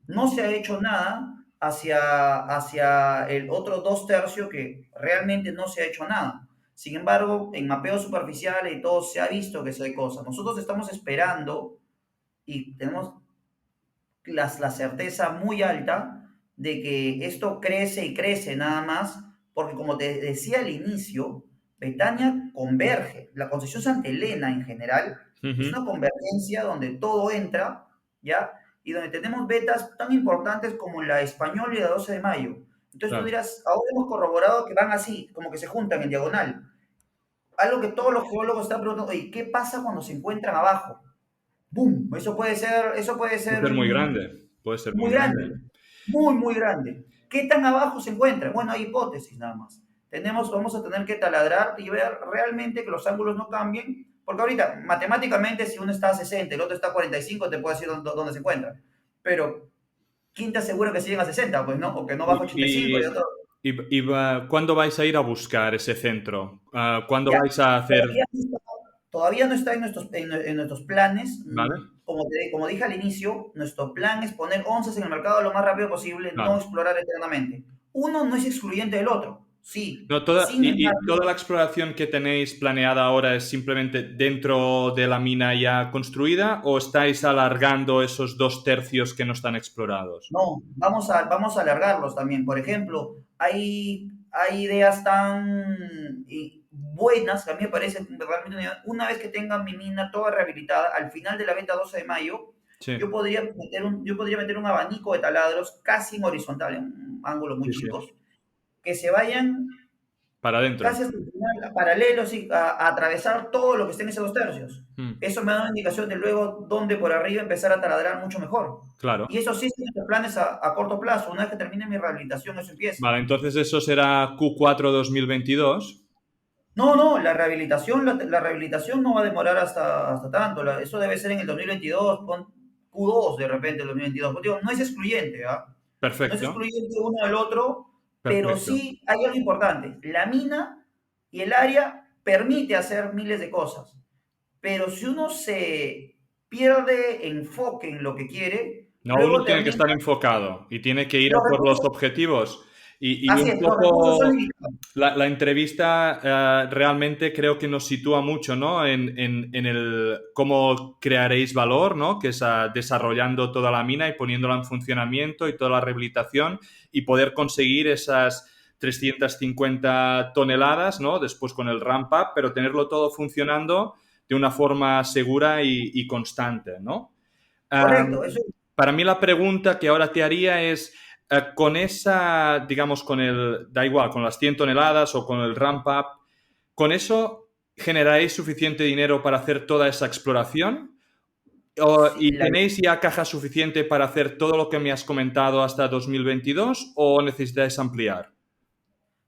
No se ha hecho nada hacia el otro dos tercios que realmente no se ha hecho nada. Sin embargo, en mapeo superficial y todo se ha visto que se hay cosas. Nosotros estamos esperando y tenemos la certeza muy alta de que esto crece y crece nada más, porque como te decía al inicio, Betania converge. La concesión Santa Elena en general es Ujú. una convergencia donde todo entra, ¿ya? Y donde tenemos betas tan importantes como la Española y la 12 de mayo. Entonces tú Claro. dirás, ahora hemos corroborado que van así, como que se juntan en diagonal. Algo que todos los geólogos están preguntando, oye, ¿qué pasa cuando se encuentran abajo? ¡Boom! Eso puede Puede ser ser muy grande. Puede ser muy muy grande. grande, muy grande. ¿Qué tan abajo se encuentra? Bueno, hay hipótesis nada más. Vamos a tener que taladrar y ver realmente que los ángulos no cambien, porque ahorita, matemáticamente, si uno está a 60 y el otro está a 45, te puedo decir dónde se encuentra. Pero, ¿quién te asegura que siguen a 60? Pues no, o que no baja a ¿Y, 85 y y, otro. cuándo vais a ir a buscar ese centro? ¿Cuándo Ya, vais a hacer? todavía no está en nuestros planes. ¿Vale? Como dije al inicio, nuestro plan es poner onzas en el mercado lo más rápido posible, no Claro. explorar eternamente. Uno no es excluyente del otro, sí. No, Sin y toda embargo, la exploración que tenéis planeada ahora es simplemente dentro de la mina ya construida o estáis alargando esos dos tercios que no están explorados? no, vamos a alargarlos también. Por ejemplo, hay ideas tan buenas que a mí me parece realmente una vez que tenga mi mina toda rehabilitada, al final de la venta 12 de mayo, Sí, yo podría meter un abanico de taladros casi en horizontal, en ángulos muy sí, sí. chicos, que se vayan Para adentro. casi hasta el final, paralelos y a atravesar todo lo que esté en esos dos tercios. Mm, Eso me da una indicación de luego dónde por arriba empezar a taladrar mucho mejor. claro. Y eso sí, son nuestros planes a corto plazo. Una vez que termine mi rehabilitación, eso empieza. Vale, entonces eso será Q4 2022. No, la rehabilitación no va a demorar hasta tanto. Eso debe ser en el 2022, Q2 de repente, el 2022. Porque digo, no es excluyente, ¿ah? No es Perfecto, excluyente uno del otro, pero perfecto. sí hay algo importante. La mina y el área permite hacer miles de cosas, pero si uno se pierde enfoque en lo que quiere, No, uno luego tiene que termina estar enfocado y tiene que ir a los por los recursos, objetivos. Y así un es, los recursos son poco limitados. la entrevista realmente creo que nos sitúa mucho, ¿no? En el cómo crearéis valor, ¿no? Que es desarrollando toda la mina y poniéndola en funcionamiento y toda la rehabilitación y poder conseguir esas 350 toneladas, ¿no? Después con el ramp up, pero tenerlo todo funcionando de una forma segura y constante, ¿no? Correcto, Um, eso. para mí la pregunta que ahora te haría es, con esa, digamos, con el, da igual, con las 100 toneladas o con el ramp up, ¿con eso generáis suficiente dinero para hacer toda esa exploración? Sí, ¿Y tenéis ya caja suficiente para hacer todo lo que me has comentado hasta 2022 o necesitáis ampliar?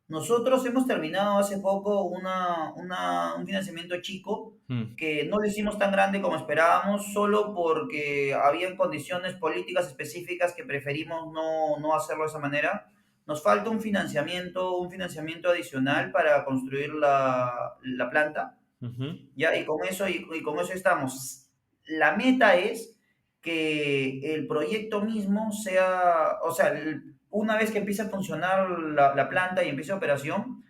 nosotros hemos terminado hace poco un financiamiento chico Mm, que no lo hicimos tan grande como esperábamos, solo porque había condiciones políticas específicas que preferimos no hacerlo de esa manera. Nos falta un financiamiento adicional para construir la planta, ujú. ¿ya? Y con eso estamos. La meta es que el proyecto mismo sea, o sea, una vez que empiece a funcionar la planta y empiece operación,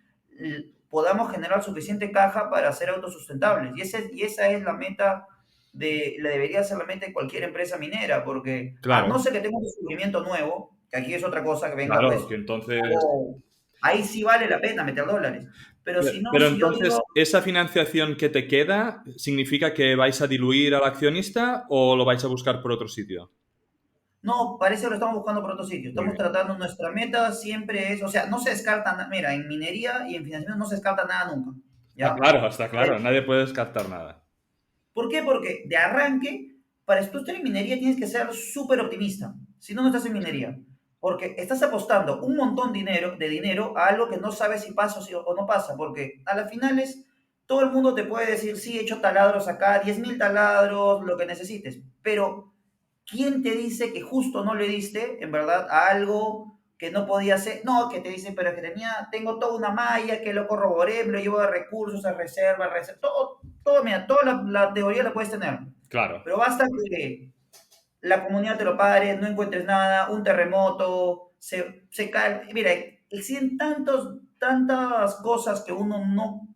podamos generar suficiente caja para ser autosustentables. Y esa es la meta la debería ser la meta de cualquier empresa minera, porque a no Claro, ser que tenga un descubrimiento nuevo, que aquí es otra cosa que venga, claro, pues, que entonces... oh, ahí sí vale la pena meter dólares. Pero si no, Pero si yo digo, entonces, ¿esa financiación que te queda significa que vais a diluir al accionista o lo vais a buscar por otro sitio? no, parece que lo estamos buscando por otro sitio. Muy Estamos bien. tratando, nuestra meta siempre es, o sea, no se descarta nada. Mira, en minería y en financiamiento no se descarta nada nunca. ¿Ya? Está Pero, claro, nadie puede descartar nada. ¿por qué? Porque de arranque, para tú estar en minería tienes que ser súper optimista. Si no, no estás en minería. Porque estás apostando un montón de dinero a algo que no sabes si pasa o no pasa. Porque a las finales, todo el mundo te puede decir, sí, he hecho taladros acá, 10.000 taladros, lo que necesites. Pero ¿quién te dice que justo no le diste, en verdad, a algo que no podía ser? No, que te dice, pero es que tengo toda una malla que lo corroboré, me lo llevo de recursos, a reserva, todo, mira, toda la teoría la puedes tener. Claro. Pero basta que la comunidad te lo pare, no encuentres nada, un terremoto, se cae. Mira, existen tantas cosas que uno no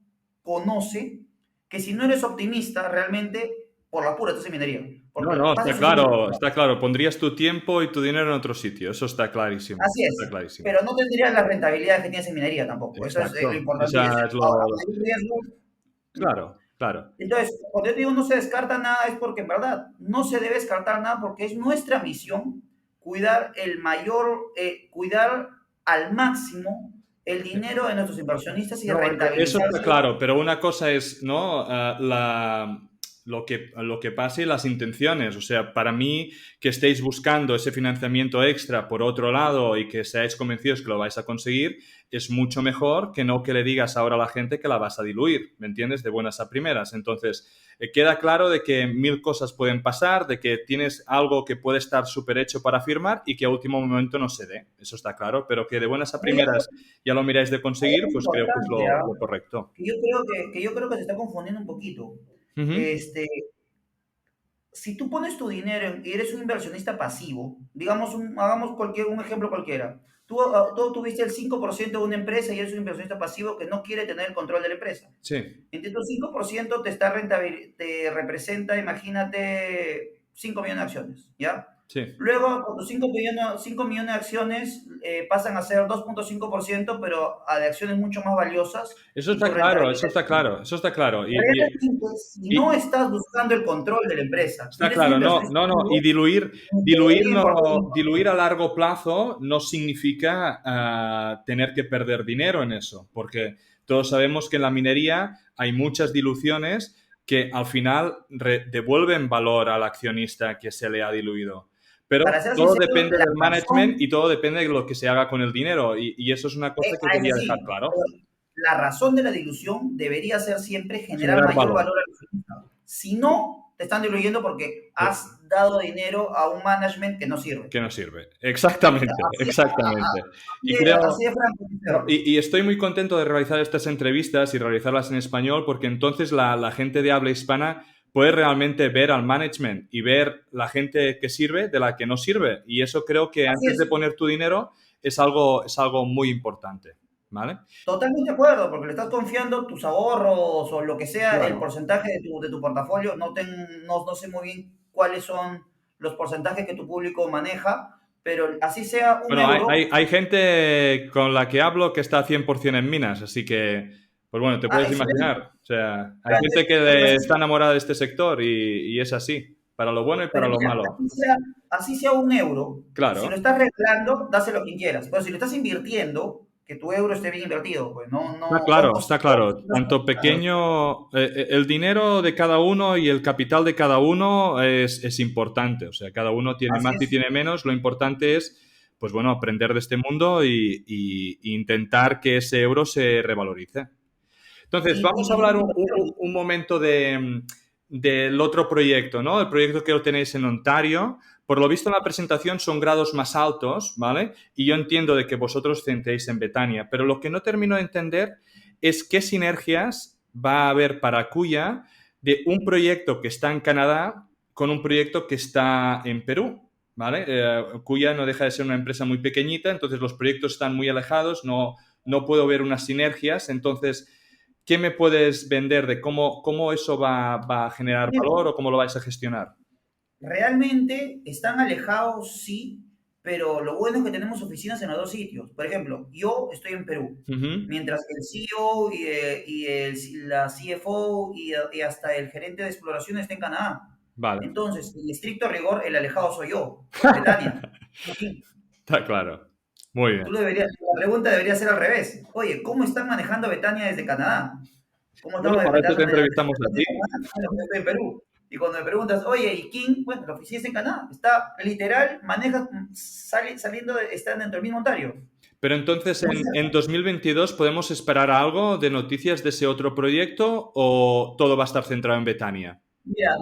conoce que si no eres optimista, realmente, por la pura, estás en minería. No, Porque no, vas a sufrir. está claro. Pondrías tu tiempo y tu dinero en otro sitio. Eso está clarísimo. Así Está es, clarísimo. pero no tendrías las rentabilidades que tienes en minería tampoco. Eso es lo Exacto. importante. Esa es Ahora, lo... hay riesgos. Claro, claro. Entonces, cuando yo digo no se descarta nada, es porque en verdad no se debe descartar nada porque es nuestra misión cuidar al máximo el dinero de nuestros inversionistas y No, eso está rentabilizarse. claro, pero una cosa es, ¿no? Lo que pase y las intenciones. O sea, para mí que estéis buscando ese financiamiento extra por otro lado y que seáis convencidos que lo vais a conseguir, es mucho mejor que no que le digas ahora a la gente que la vas a diluir, ¿me entiendes? De buenas a primeras. Entonces, queda claro de que mil cosas pueden pasar, de que tienes algo que puede estar súper hecho para firmar y que a último momento no se dé. Eso está claro, pero que de buenas a primeras ya lo miráis de Hay conseguir, algo pues creo que es importante, lo ¿ah? correcto. Que yo creo que se está confundiendo un poquito. Ujú. Este, si tú pones tu dinero y eres un inversionista pasivo, digamos, hagamos un ejemplo cualquiera. Tú tuviste el 5% de una empresa y eres un inversionista pasivo que no quiere tener el control de la empresa. Sí, Entre tu 5% te representa, imagínate, 5 millones de acciones, ¿ya? sí. Luego, con tus 5 millones de acciones pasan a ser 2,5%, pero a de acciones mucho más valiosas Eso y tu está claro, rentabilidad. eso está claro, eso está claro. Realmente, si no Y estás buscando el control de la empresa y está eres un claro, no, inversionista no, no. Y activo, debería importar. diluir a largo plazo no significa tener que perder dinero en eso, porque todos sabemos que en la minería hay muchas diluciones que al final devuelven valor al accionista que se le ha diluido. Pero Para ser todo sincero, depende la del management razón, y todo depende de lo que se haga con el dinero. Y eso es una cosa que es quería dejar decir, claro. la razón de la dilución debería ser siempre generar Generar mayor valor. valor al accionista. Si no, te están diluyendo porque Sí. has dado dinero a un management que no sirve. Que no sirve. Exactamente, Así, exactamente. Y así creo, de franco, no, sincero. y estoy muy contento de realizar estas entrevistas y realizarlas en español porque entonces la gente de habla hispana puede realmente ver al management y ver la gente que sirve de la que no sirve. Y eso creo que Así antes de es. poner tu dinero es algo muy importante. ¿Vale? Totalmente de acuerdo, porque le estás confiando tus ahorros o lo que sea, el Claro. porcentaje de tu portafolio. No sé muy bien cuáles son los porcentajes que tu público maneja, pero así sea un Bueno, euro, hay gente con la que hablo que está 100% en minas, así que Pues bueno, te Ah, puedes excelente. imaginar. O sea, hay Claro, gente que pero está enamorada de este sector y es así, para lo bueno y para Pero lo mira, malo. así sea un euro, si lo Claro. estás regalando, dáselo a quien quieras. Pero si lo estás invirtiendo, que tu euro esté bien invertido, pues no, Está no, claro, está claro. no, Tanto claro, pequeño, el dinero de cada uno y el capital de cada uno es importante. O sea, cada uno tiene así más y es. tiene menos. Lo importante es, pues bueno, aprender de este mundo y intentar que ese euro se revalorice. Entonces, vamos a Y hablar no, un momento del otro proyecto, ¿no? El proyecto que lo tenéis en Ontario. Por lo visto en la presentación son grados más altos, ¿vale? Y yo entiendo de que vosotros centréis en Betania, pero lo que no termino de entender es qué sinergias va a haber para Cuya de un proyecto que está en Canadá con un proyecto que está en Perú, ¿vale? Cuya no deja de ser una empresa muy pequeñita, entonces los proyectos están muy alejados, no puedo ver unas sinergias, entonces ¿qué me puedes vender de cómo eso va a generar mira, valor o cómo lo vais a gestionar? realmente están alejados, sí, pero lo bueno es que tenemos oficinas en los dos sitios. Por ejemplo, yo estoy en Perú, Ujú. mientras que el CEO la CFO y hasta el gerente de exploración está en Canadá. Vale, Entonces, en estricto rigor, el alejado soy yo, Betania. Aquí. está claro. Muy bien. La pregunta debería ser al revés. Oye, ¿cómo están manejando Betania desde Canadá? ¿Cómo Bueno, estamos para eso te manejando entrevistamos a ti. Canadá? Bueno, yo estoy en Perú. Y cuando me preguntas, oye, ¿y King? Bueno, la oficina está en Canadá. Está literal, maneja, saliendo, está dentro del mismo Ontario. Pero entonces, Muy en cerca. 2022, ¿podemos esperar algo de noticias de ese otro proyecto o todo va a estar centrado en Betania? Mira,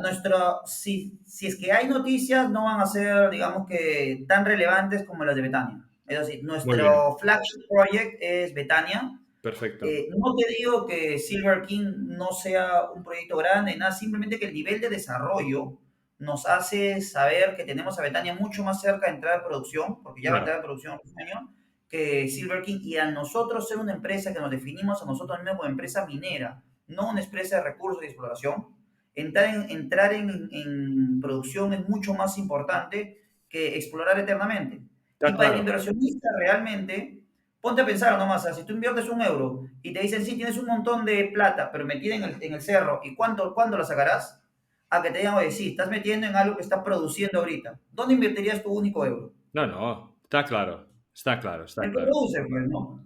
si es que hay noticias, no van a ser, digamos que, tan relevantes como las de Betania. Es decir, Muy bien, nuestro flagship project es Betania. perfecto. No te digo que Silver King no sea un proyecto grande, nada, simplemente que el nivel de desarrollo nos hace saber que tenemos a Betania mucho más cerca de entrar en producción, porque ya va a Claro, entrar en producción el próximo año, que Silver King, y a nosotros ser una empresa que nos definimos a nosotros mismos como empresa minera, no una empresa de recursos y exploración, entrar en producción es mucho más importante que explorar eternamente. está Y para el claro. inversionista realmente, ponte a pensar nomás, o sea, si tú inviertes un euro y te dicen, sí, tienes un montón de plata, pero metida en el cerro, ¿y cuándo la sacarás? A que te digan, oye, sí, estás metiendo en algo que está produciendo ahorita. ¿Dónde invertirías tu único euro? No, está claro, está claro, está En que claro. produce, pues, ¿no?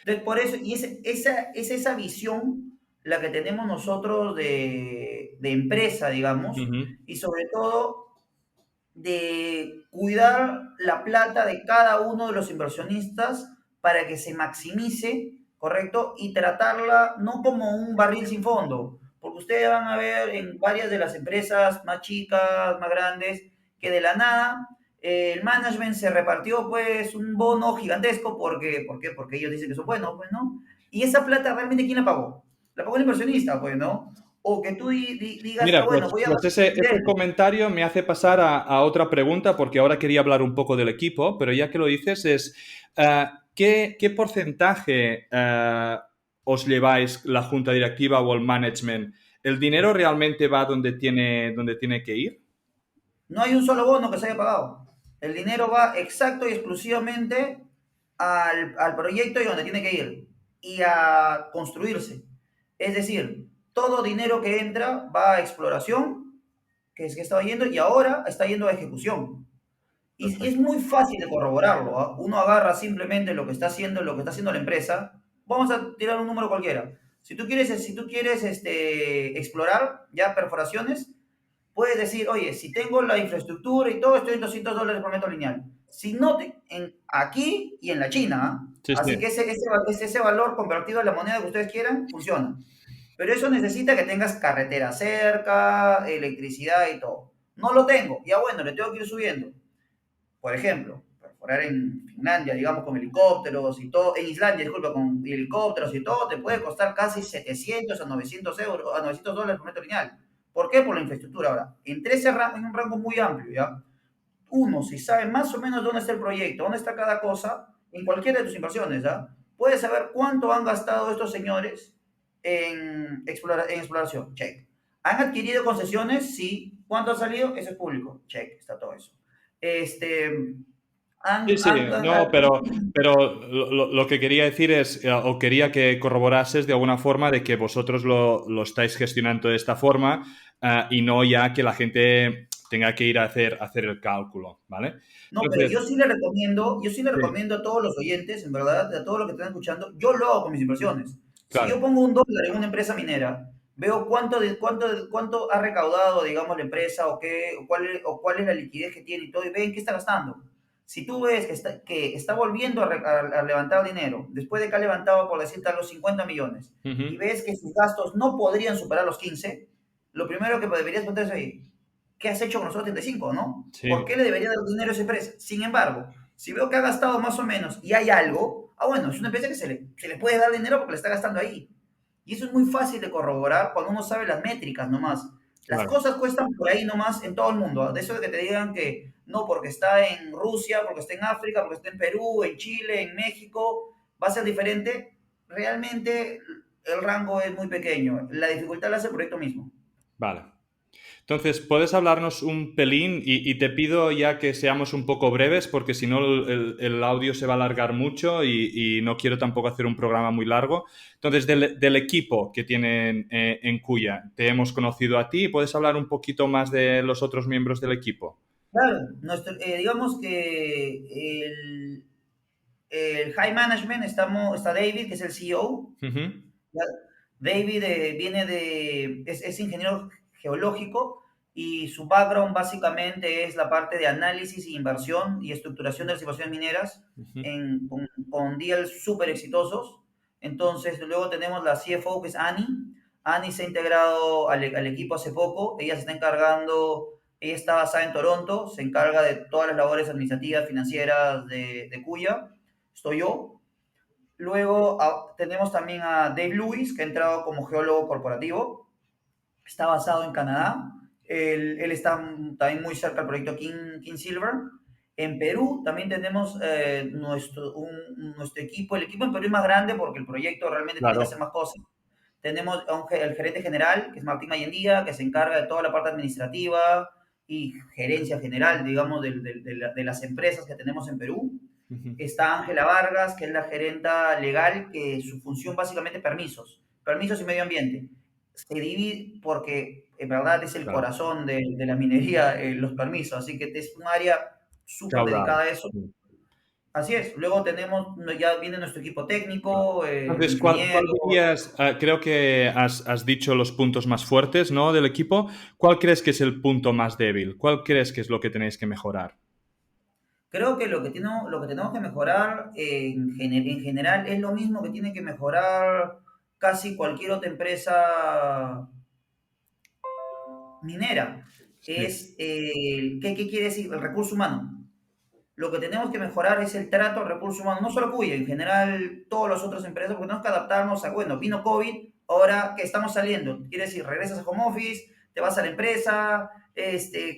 Entonces, por eso, y esa visión la que tenemos nosotros de empresa, digamos, Ujú. y sobre todo de cuidar la plata de cada uno de los inversionistas para que se maximice, ¿correcto? Y tratarla no como un barril sin fondo, porque ustedes van a ver en varias de las empresas más chicas, más grandes, que de la nada el management se repartió pues un bono gigantesco porque ellos dicen que son buenos, pues, ¿no? Y esa plata realmente ¿quién la pagó? La pagó el inversionista, pues, ¿no? O que tú digas, ah, Mira, bueno, pues, voy a pues ganar ese dividendos. comentario me hace pasar a otra pregunta, porque ahora quería hablar un poco del equipo, pero ya que lo dices, ¿qué porcentaje os lleváis la junta directiva o el management? ¿El dinero realmente va donde tiene que ir? No hay un solo bono que se haya pagado. El dinero va exacto y exclusivamente al proyecto y donde tiene que ir y a construirse. Es decir, todo dinero que entra va a exploración, que es que estaba yendo, y ahora está yendo a ejecución. Y es Perfecto. muy fácil de corroborarlo, ¿ah? Uno agarra simplemente lo que está haciendo la empresa. Vamos a tirar un número cualquiera. Si tú quieres explorar ya perforaciones, puedes decir, oye, si tengo la infraestructura y todo, estoy en $200 por metro lineal. Si no, aquí y en la China, ¿ah? Sí, Así sí. que ese valor convertido a la moneda que ustedes quieran, funciona. Pero eso necesita que tengas carretera cerca, electricidad y todo. No lo tengo, ya bueno, le tengo que ir subiendo. Por ejemplo, perforar en Finlandia, digamos, con helicópteros y todo, en Islandia, disculpa, con helicópteros y todo, te puede costar casi 700 a 900 euros, a $900 por metro lineal. ¿Por qué? Por la infraestructura ahora. Entre ese rango, en un rango muy amplio, ¿ya? Uno, si sabe más o menos dónde está el proyecto, dónde está cada cosa, en cualquiera de tus inversiones, ¿ya? Puedes saber cuánto han gastado estos señores en exploración. Check. ¿Han adquirido concesiones? Sí. ¿Cuánto ha salido? Eso es público. Check. Está todo eso. Este, Sí, sí, no, pero lo que quería decir es, o quería que corroborases de alguna forma de que vosotros lo estáis gestionando de esta forma y no ya que la gente tenga que ir a hacer el cálculo, ¿vale? No, pero Entonces, yo sí le sí, recomiendo a todos los oyentes, en verdad, a todos los que están escuchando, yo lo hago con mis inversiones. Si yo claro. pongo $1 en una empresa minera, veo cuánto ha recaudado, digamos, la empresa o cuál es la liquidez que tiene y todo, y ven qué está gastando. Si tú ves que está volviendo a levantar dinero, después de que ha levantado, por decirte los 50 millones, y Ujú. ves que sus gastos no podrían superar los 15, lo primero que deberías preguntarse ahí, ¿qué has hecho con los otros 35, no? ¿Por Sí, qué le debería dar dinero a esa empresa? Sin embargo, si veo que ha gastado más o menos y hay algo, bueno, es una empresa que se le puede dar dinero porque le está gastando ahí. Y eso es muy fácil de corroborar cuando uno sabe las métricas nomás. Las claro. cosas cuestan por ahí nomás en todo el mundo. De eso de que te digan que no, porque está en Rusia, porque está en África, porque está en Perú, en Chile, en México, va a ser diferente. Realmente el rango es muy pequeño. La dificultad la hace el proyecto mismo. Vale. Entonces, ¿puedes hablarnos un pelín? Y te pido ya que seamos un poco breves, porque si no el audio se va a alargar mucho y no quiero tampoco hacer un programa muy largo. Entonces, del equipo que tienen en Cuya, te hemos conocido a ti. ¿Puedes hablar un poquito más de los otros miembros del equipo? Claro, digamos que el high management está David, que es el CEO. Ujú, ¿Ya? David es ingeniero geológico y su background básicamente es la parte de análisis y inversión y estructuración de las inversiones mineras ujú, con deals súper exitosos. Entonces, luego tenemos la CFO, que es Annie. Annie se ha integrado al equipo hace poco. Ella se está encargando, ella está basada en Toronto, se encarga de todas las labores administrativas, financieras de Cuya. Estoy yo. Luego tenemos también a Dave Lewis, que ha entrado como geólogo corporativo. Está basado en Canadá. Él está también muy cerca del proyecto King Silver. En Perú también tenemos nuestro equipo. El equipo en Perú es más grande porque el proyecto realmente tiene que hacer claro, más cosas. Tenemos el gerente general, que es Martín Mayendía, que se encarga de toda la parte administrativa y gerencia general, digamos, de las empresas que tenemos en Perú. ujú, Está Ángela Vargas, que es la gerenta legal, que su función básicamente permisos y medio ambiente. Se divide porque en verdad es el claro. corazón de la minería, los permisos, así que es un área súper Caudal. dedicada a eso. Así es, luego tenemos, ya viene nuestro equipo técnico, Entonces, ¿cuál ingeniero. dirías? Creo que has dicho los puntos más fuertes, ¿no? Del equipo. ¿Cuál crees que es el punto más débil? ¿Cuál crees que es lo que tenéis que mejorar? Creo que lo que tenemos que mejorar en general es lo mismo que tiene que mejorar casi cualquier otra empresa minera. Sí, ¿Qué quiere decir? El recurso humano. Lo que tenemos que mejorar es el trato al recurso humano, no solo Cuya, en general todas las otras empresas, porque tenemos que adaptarnos a, bueno, vino COVID, ahora que estamos saliendo, quiere decir, regresas a home office, te vas a la empresa,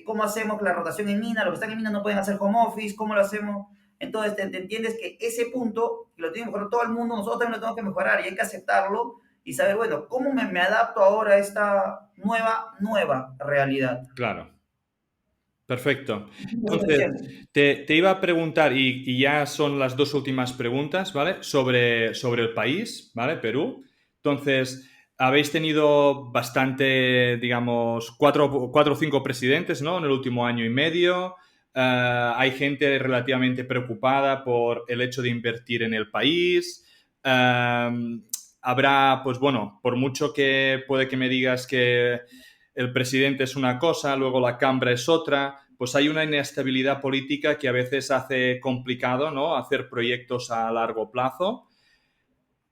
¿cómo hacemos la rotación en mina? Los que están en mina no pueden hacer home office, ¿cómo lo hacemos? Entonces, te entiendes que ese punto, que lo tiene que mejorar todo el mundo, nosotros también lo tenemos que mejorar y hay que aceptarlo y saber, bueno, ¿cómo me adapto ahora a esta nueva realidad? claro. Perfecto. Lo que estoy Entonces, diciendo. te iba a preguntar, y ya son las dos últimas preguntas, ¿vale? Sobre el país, ¿vale? Perú. Entonces, habéis tenido bastante, digamos, cuatro o cinco presidentes, ¿no? En el último año y medio. Hay gente relativamente preocupada por el hecho de invertir en el país. Habrá, pues bueno, por mucho que puede que me digas que el presidente es una cosa, luego la Cámara es otra, pues hay una inestabilidad política que a veces hace complicado, ¿no? Hacer proyectos a largo plazo.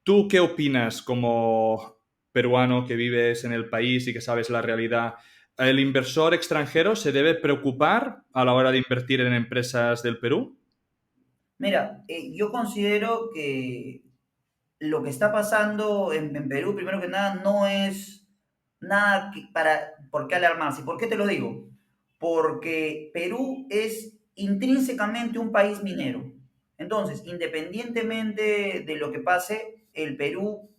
¿Tú qué opinas como peruano que vives en el país y que sabes la realidad? ¿El inversor extranjero se debe preocupar a la hora de invertir en empresas del Perú? Mira, yo considero que lo que está pasando en Perú, primero que nada, no es nada por qué alarmarse. ¿Por qué te lo digo? Porque Perú es intrínsecamente un país minero. Entonces, independientemente de lo que pase, el Perú,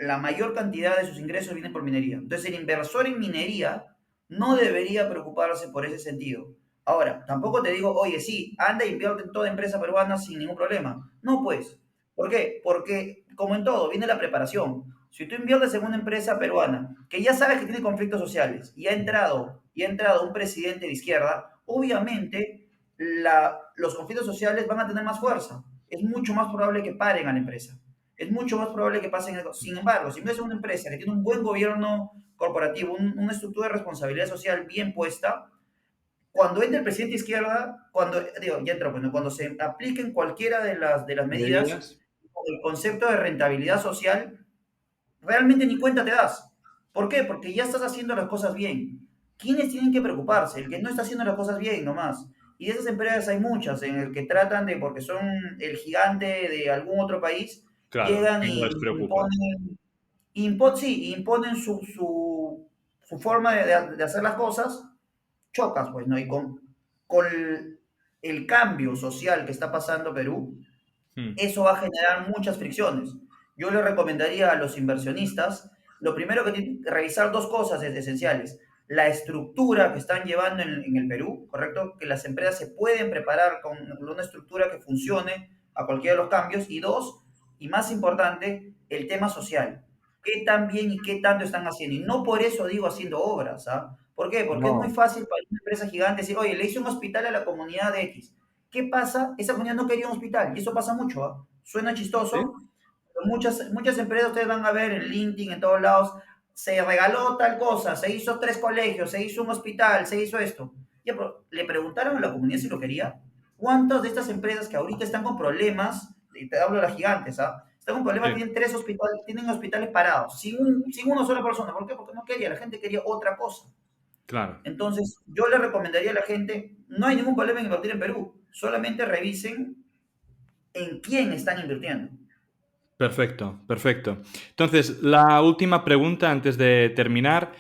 la mayor cantidad de sus ingresos vienen por minería. Entonces, el inversor en minería no debería preocuparse por ese sentido. Ahora, tampoco te digo, oye, sí, anda e invierte en toda empresa peruana sin ningún problema. No, pues. ¿Por qué? Porque, como en todo, viene la preparación. Si tú inviertes en una empresa peruana que ya sabes que tiene conflictos sociales y ha entrado un presidente de izquierda, obviamente los conflictos sociales van a tener más fuerza. Es mucho más probable que paren a la empresa. Es mucho más probable que pasen algo. Sin embargo, si no es una empresa que tiene un buen gobierno corporativo, una estructura de responsabilidad social bien puesta, cuando entre el presidente de izquierda, digo, ya entró, bueno, cuando se apliquen cualquiera de las medidas, Medidas. con el concepto de rentabilidad social, realmente ni cuenta te das. ¿Por qué? Porque ya estás haciendo las cosas bien. ¿Quiénes tienen que preocuparse? El que no está haciendo las cosas bien nomás. Y de esas empresas hay muchas en el que tratan de, porque son el gigante de algún otro país, Claro, llegan y no y les preocupa. imponen su forma de hacer las cosas, chocas, pues, ¿no? Y con el cambio social que está pasando Perú, Mm. eso va a generar muchas fricciones. Yo le recomendaría a los inversionistas, lo primero que tienen que revisar dos cosas esenciales. La estructura que están llevando en el Perú, ¿correcto? Que las empresas se pueden preparar con una estructura que funcione a cualquiera de los cambios. Y dos, y más importante, el tema social. ¿Qué tan bien y qué tanto están haciendo? Y no por eso digo haciendo obras, ¿ah? ¿Por qué? Porque es muy No, fácil para una empresa gigante decir, oye, le hice un hospital a la comunidad de X. ¿Qué pasa? Esa comunidad no quería un hospital, y eso pasa mucho, ¿ah? Suena ¿sí? chistoso, pero muchas empresas ustedes van a ver en LinkedIn, en todos lados, se regaló tal cosa, se hizo 3 colegios, se hizo un hospital, se hizo esto. Ya, pero le preguntaron a la comunidad si lo quería. ¿Cuántas de estas empresas que ahorita están con problemas, y te hablo de las gigantes, ¿ah? Están con problemas, Sí, tienen 3 hospitales, tienen hospitales parados, sin una sola persona. ¿Por qué? Porque no quería, la gente quería otra cosa. claro. Entonces, yo le recomendaría a la gente, no hay ningún problema en invertir en Perú, solamente revisen en quién están invirtiendo. Perfecto, perfecto. Entonces, la última pregunta antes de terminar.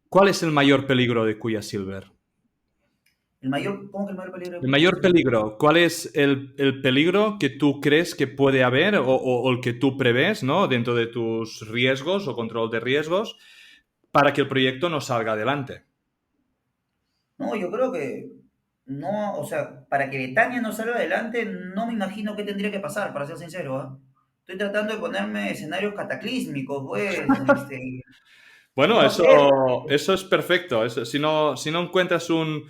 ¿Cuál es el mayor peligro de Kuya Silver? ¿Cómo que el mayor peligro El de Cuya mayor Silver? peligro, ¿cuál es el peligro que tú crees que puede haber o el que tú prevés, ¿no? Dentro de tus riesgos o control de riesgos para que el proyecto no salga adelante? No, yo creo que no, o sea, para que Betania no salga adelante, no me imagino qué tendría que pasar, para ser sincero, ¿ah? Estoy tratando de ponerme escenarios cataclísmicos, pues, Bueno, no sé, eso es perfecto. Si no encuentras un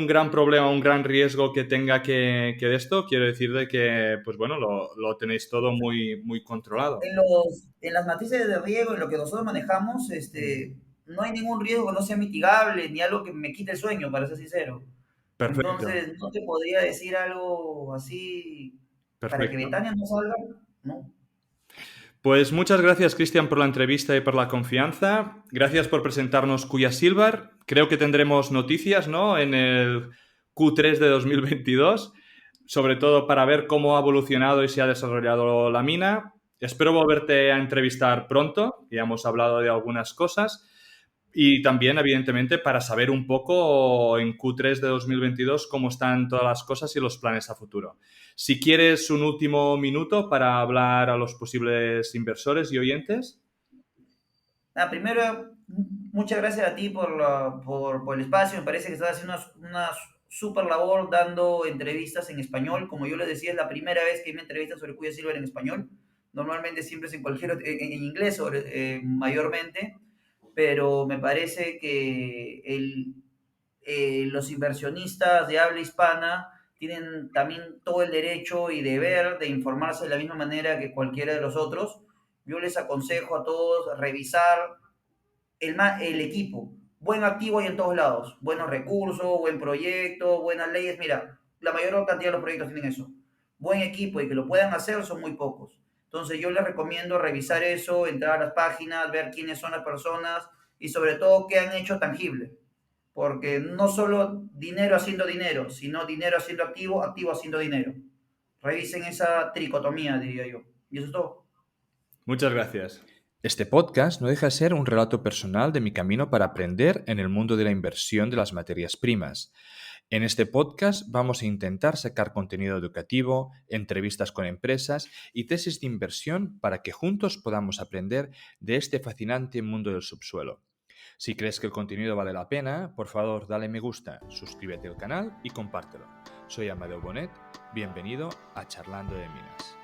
gran problema, un gran riesgo que tenga que de esto, quiero decir de que, pues bueno, lo tenéis todo muy, muy controlado. en las matrices de riesgo, en lo que nosotros manejamos, no hay ningún riesgo que no sea mitigable, ni algo que me quite el sueño, para ser sincero. Perfecto, Entonces, no te podría decir algo así para que perfecto. Betania no salga, ¿no? Pues muchas gracias, Cristian, por la entrevista y por la confianza. Gracias por presentarnos Kuya Silver. Creo que tendremos noticias, ¿no? En el Q3 de 2022, sobre todo para ver cómo ha evolucionado y se ha desarrollado la mina. Espero volverte a entrevistar pronto, ya hemos hablado de algunas cosas. Y también, evidentemente, para saber un poco en Q3 de 2022 cómo están todas las cosas y los planes a futuro. Si quieres un último minuto para hablar a los posibles inversores y oyentes. Primero, muchas gracias a ti por el espacio. Me parece que estás haciendo una super labor dando entrevistas en español. Como yo les decía, es la primera vez que me entrevistan sobre Cuya Silver en español. Normalmente siempre es en inglés mayormente, pero me parece que los inversionistas de habla hispana tienen también todo el derecho y deber de informarse de la misma manera que cualquiera de los otros. Yo les aconsejo a todos revisar el equipo. Buen activo hay en todos lados. Buenos recursos, buen proyecto, buenas leyes. Mira, la mayor cantidad de los proyectos tienen eso. Buen equipo y que lo puedan hacer son muy pocos. Entonces yo les recomiendo revisar eso, entrar a las páginas, ver quiénes son las personas y sobre todo qué han hecho tangible. Porque no solo dinero haciendo dinero, sino dinero haciendo activo, activo haciendo dinero. Revisen esa tricotomía, diría yo. Y eso es todo. Muchas gracias. Este podcast no deja de ser un relato personal de mi camino para aprender en el mundo de la inversión de las materias primas. En este podcast vamos a intentar sacar contenido educativo, entrevistas con empresas y tesis de inversión para que juntos podamos aprender de este fascinante mundo del subsuelo. Si crees que el contenido vale la pena, por favor dale me gusta, suscríbete al canal y compártelo. Soy Amadeu Bonet, bienvenido a Charlando de Minas.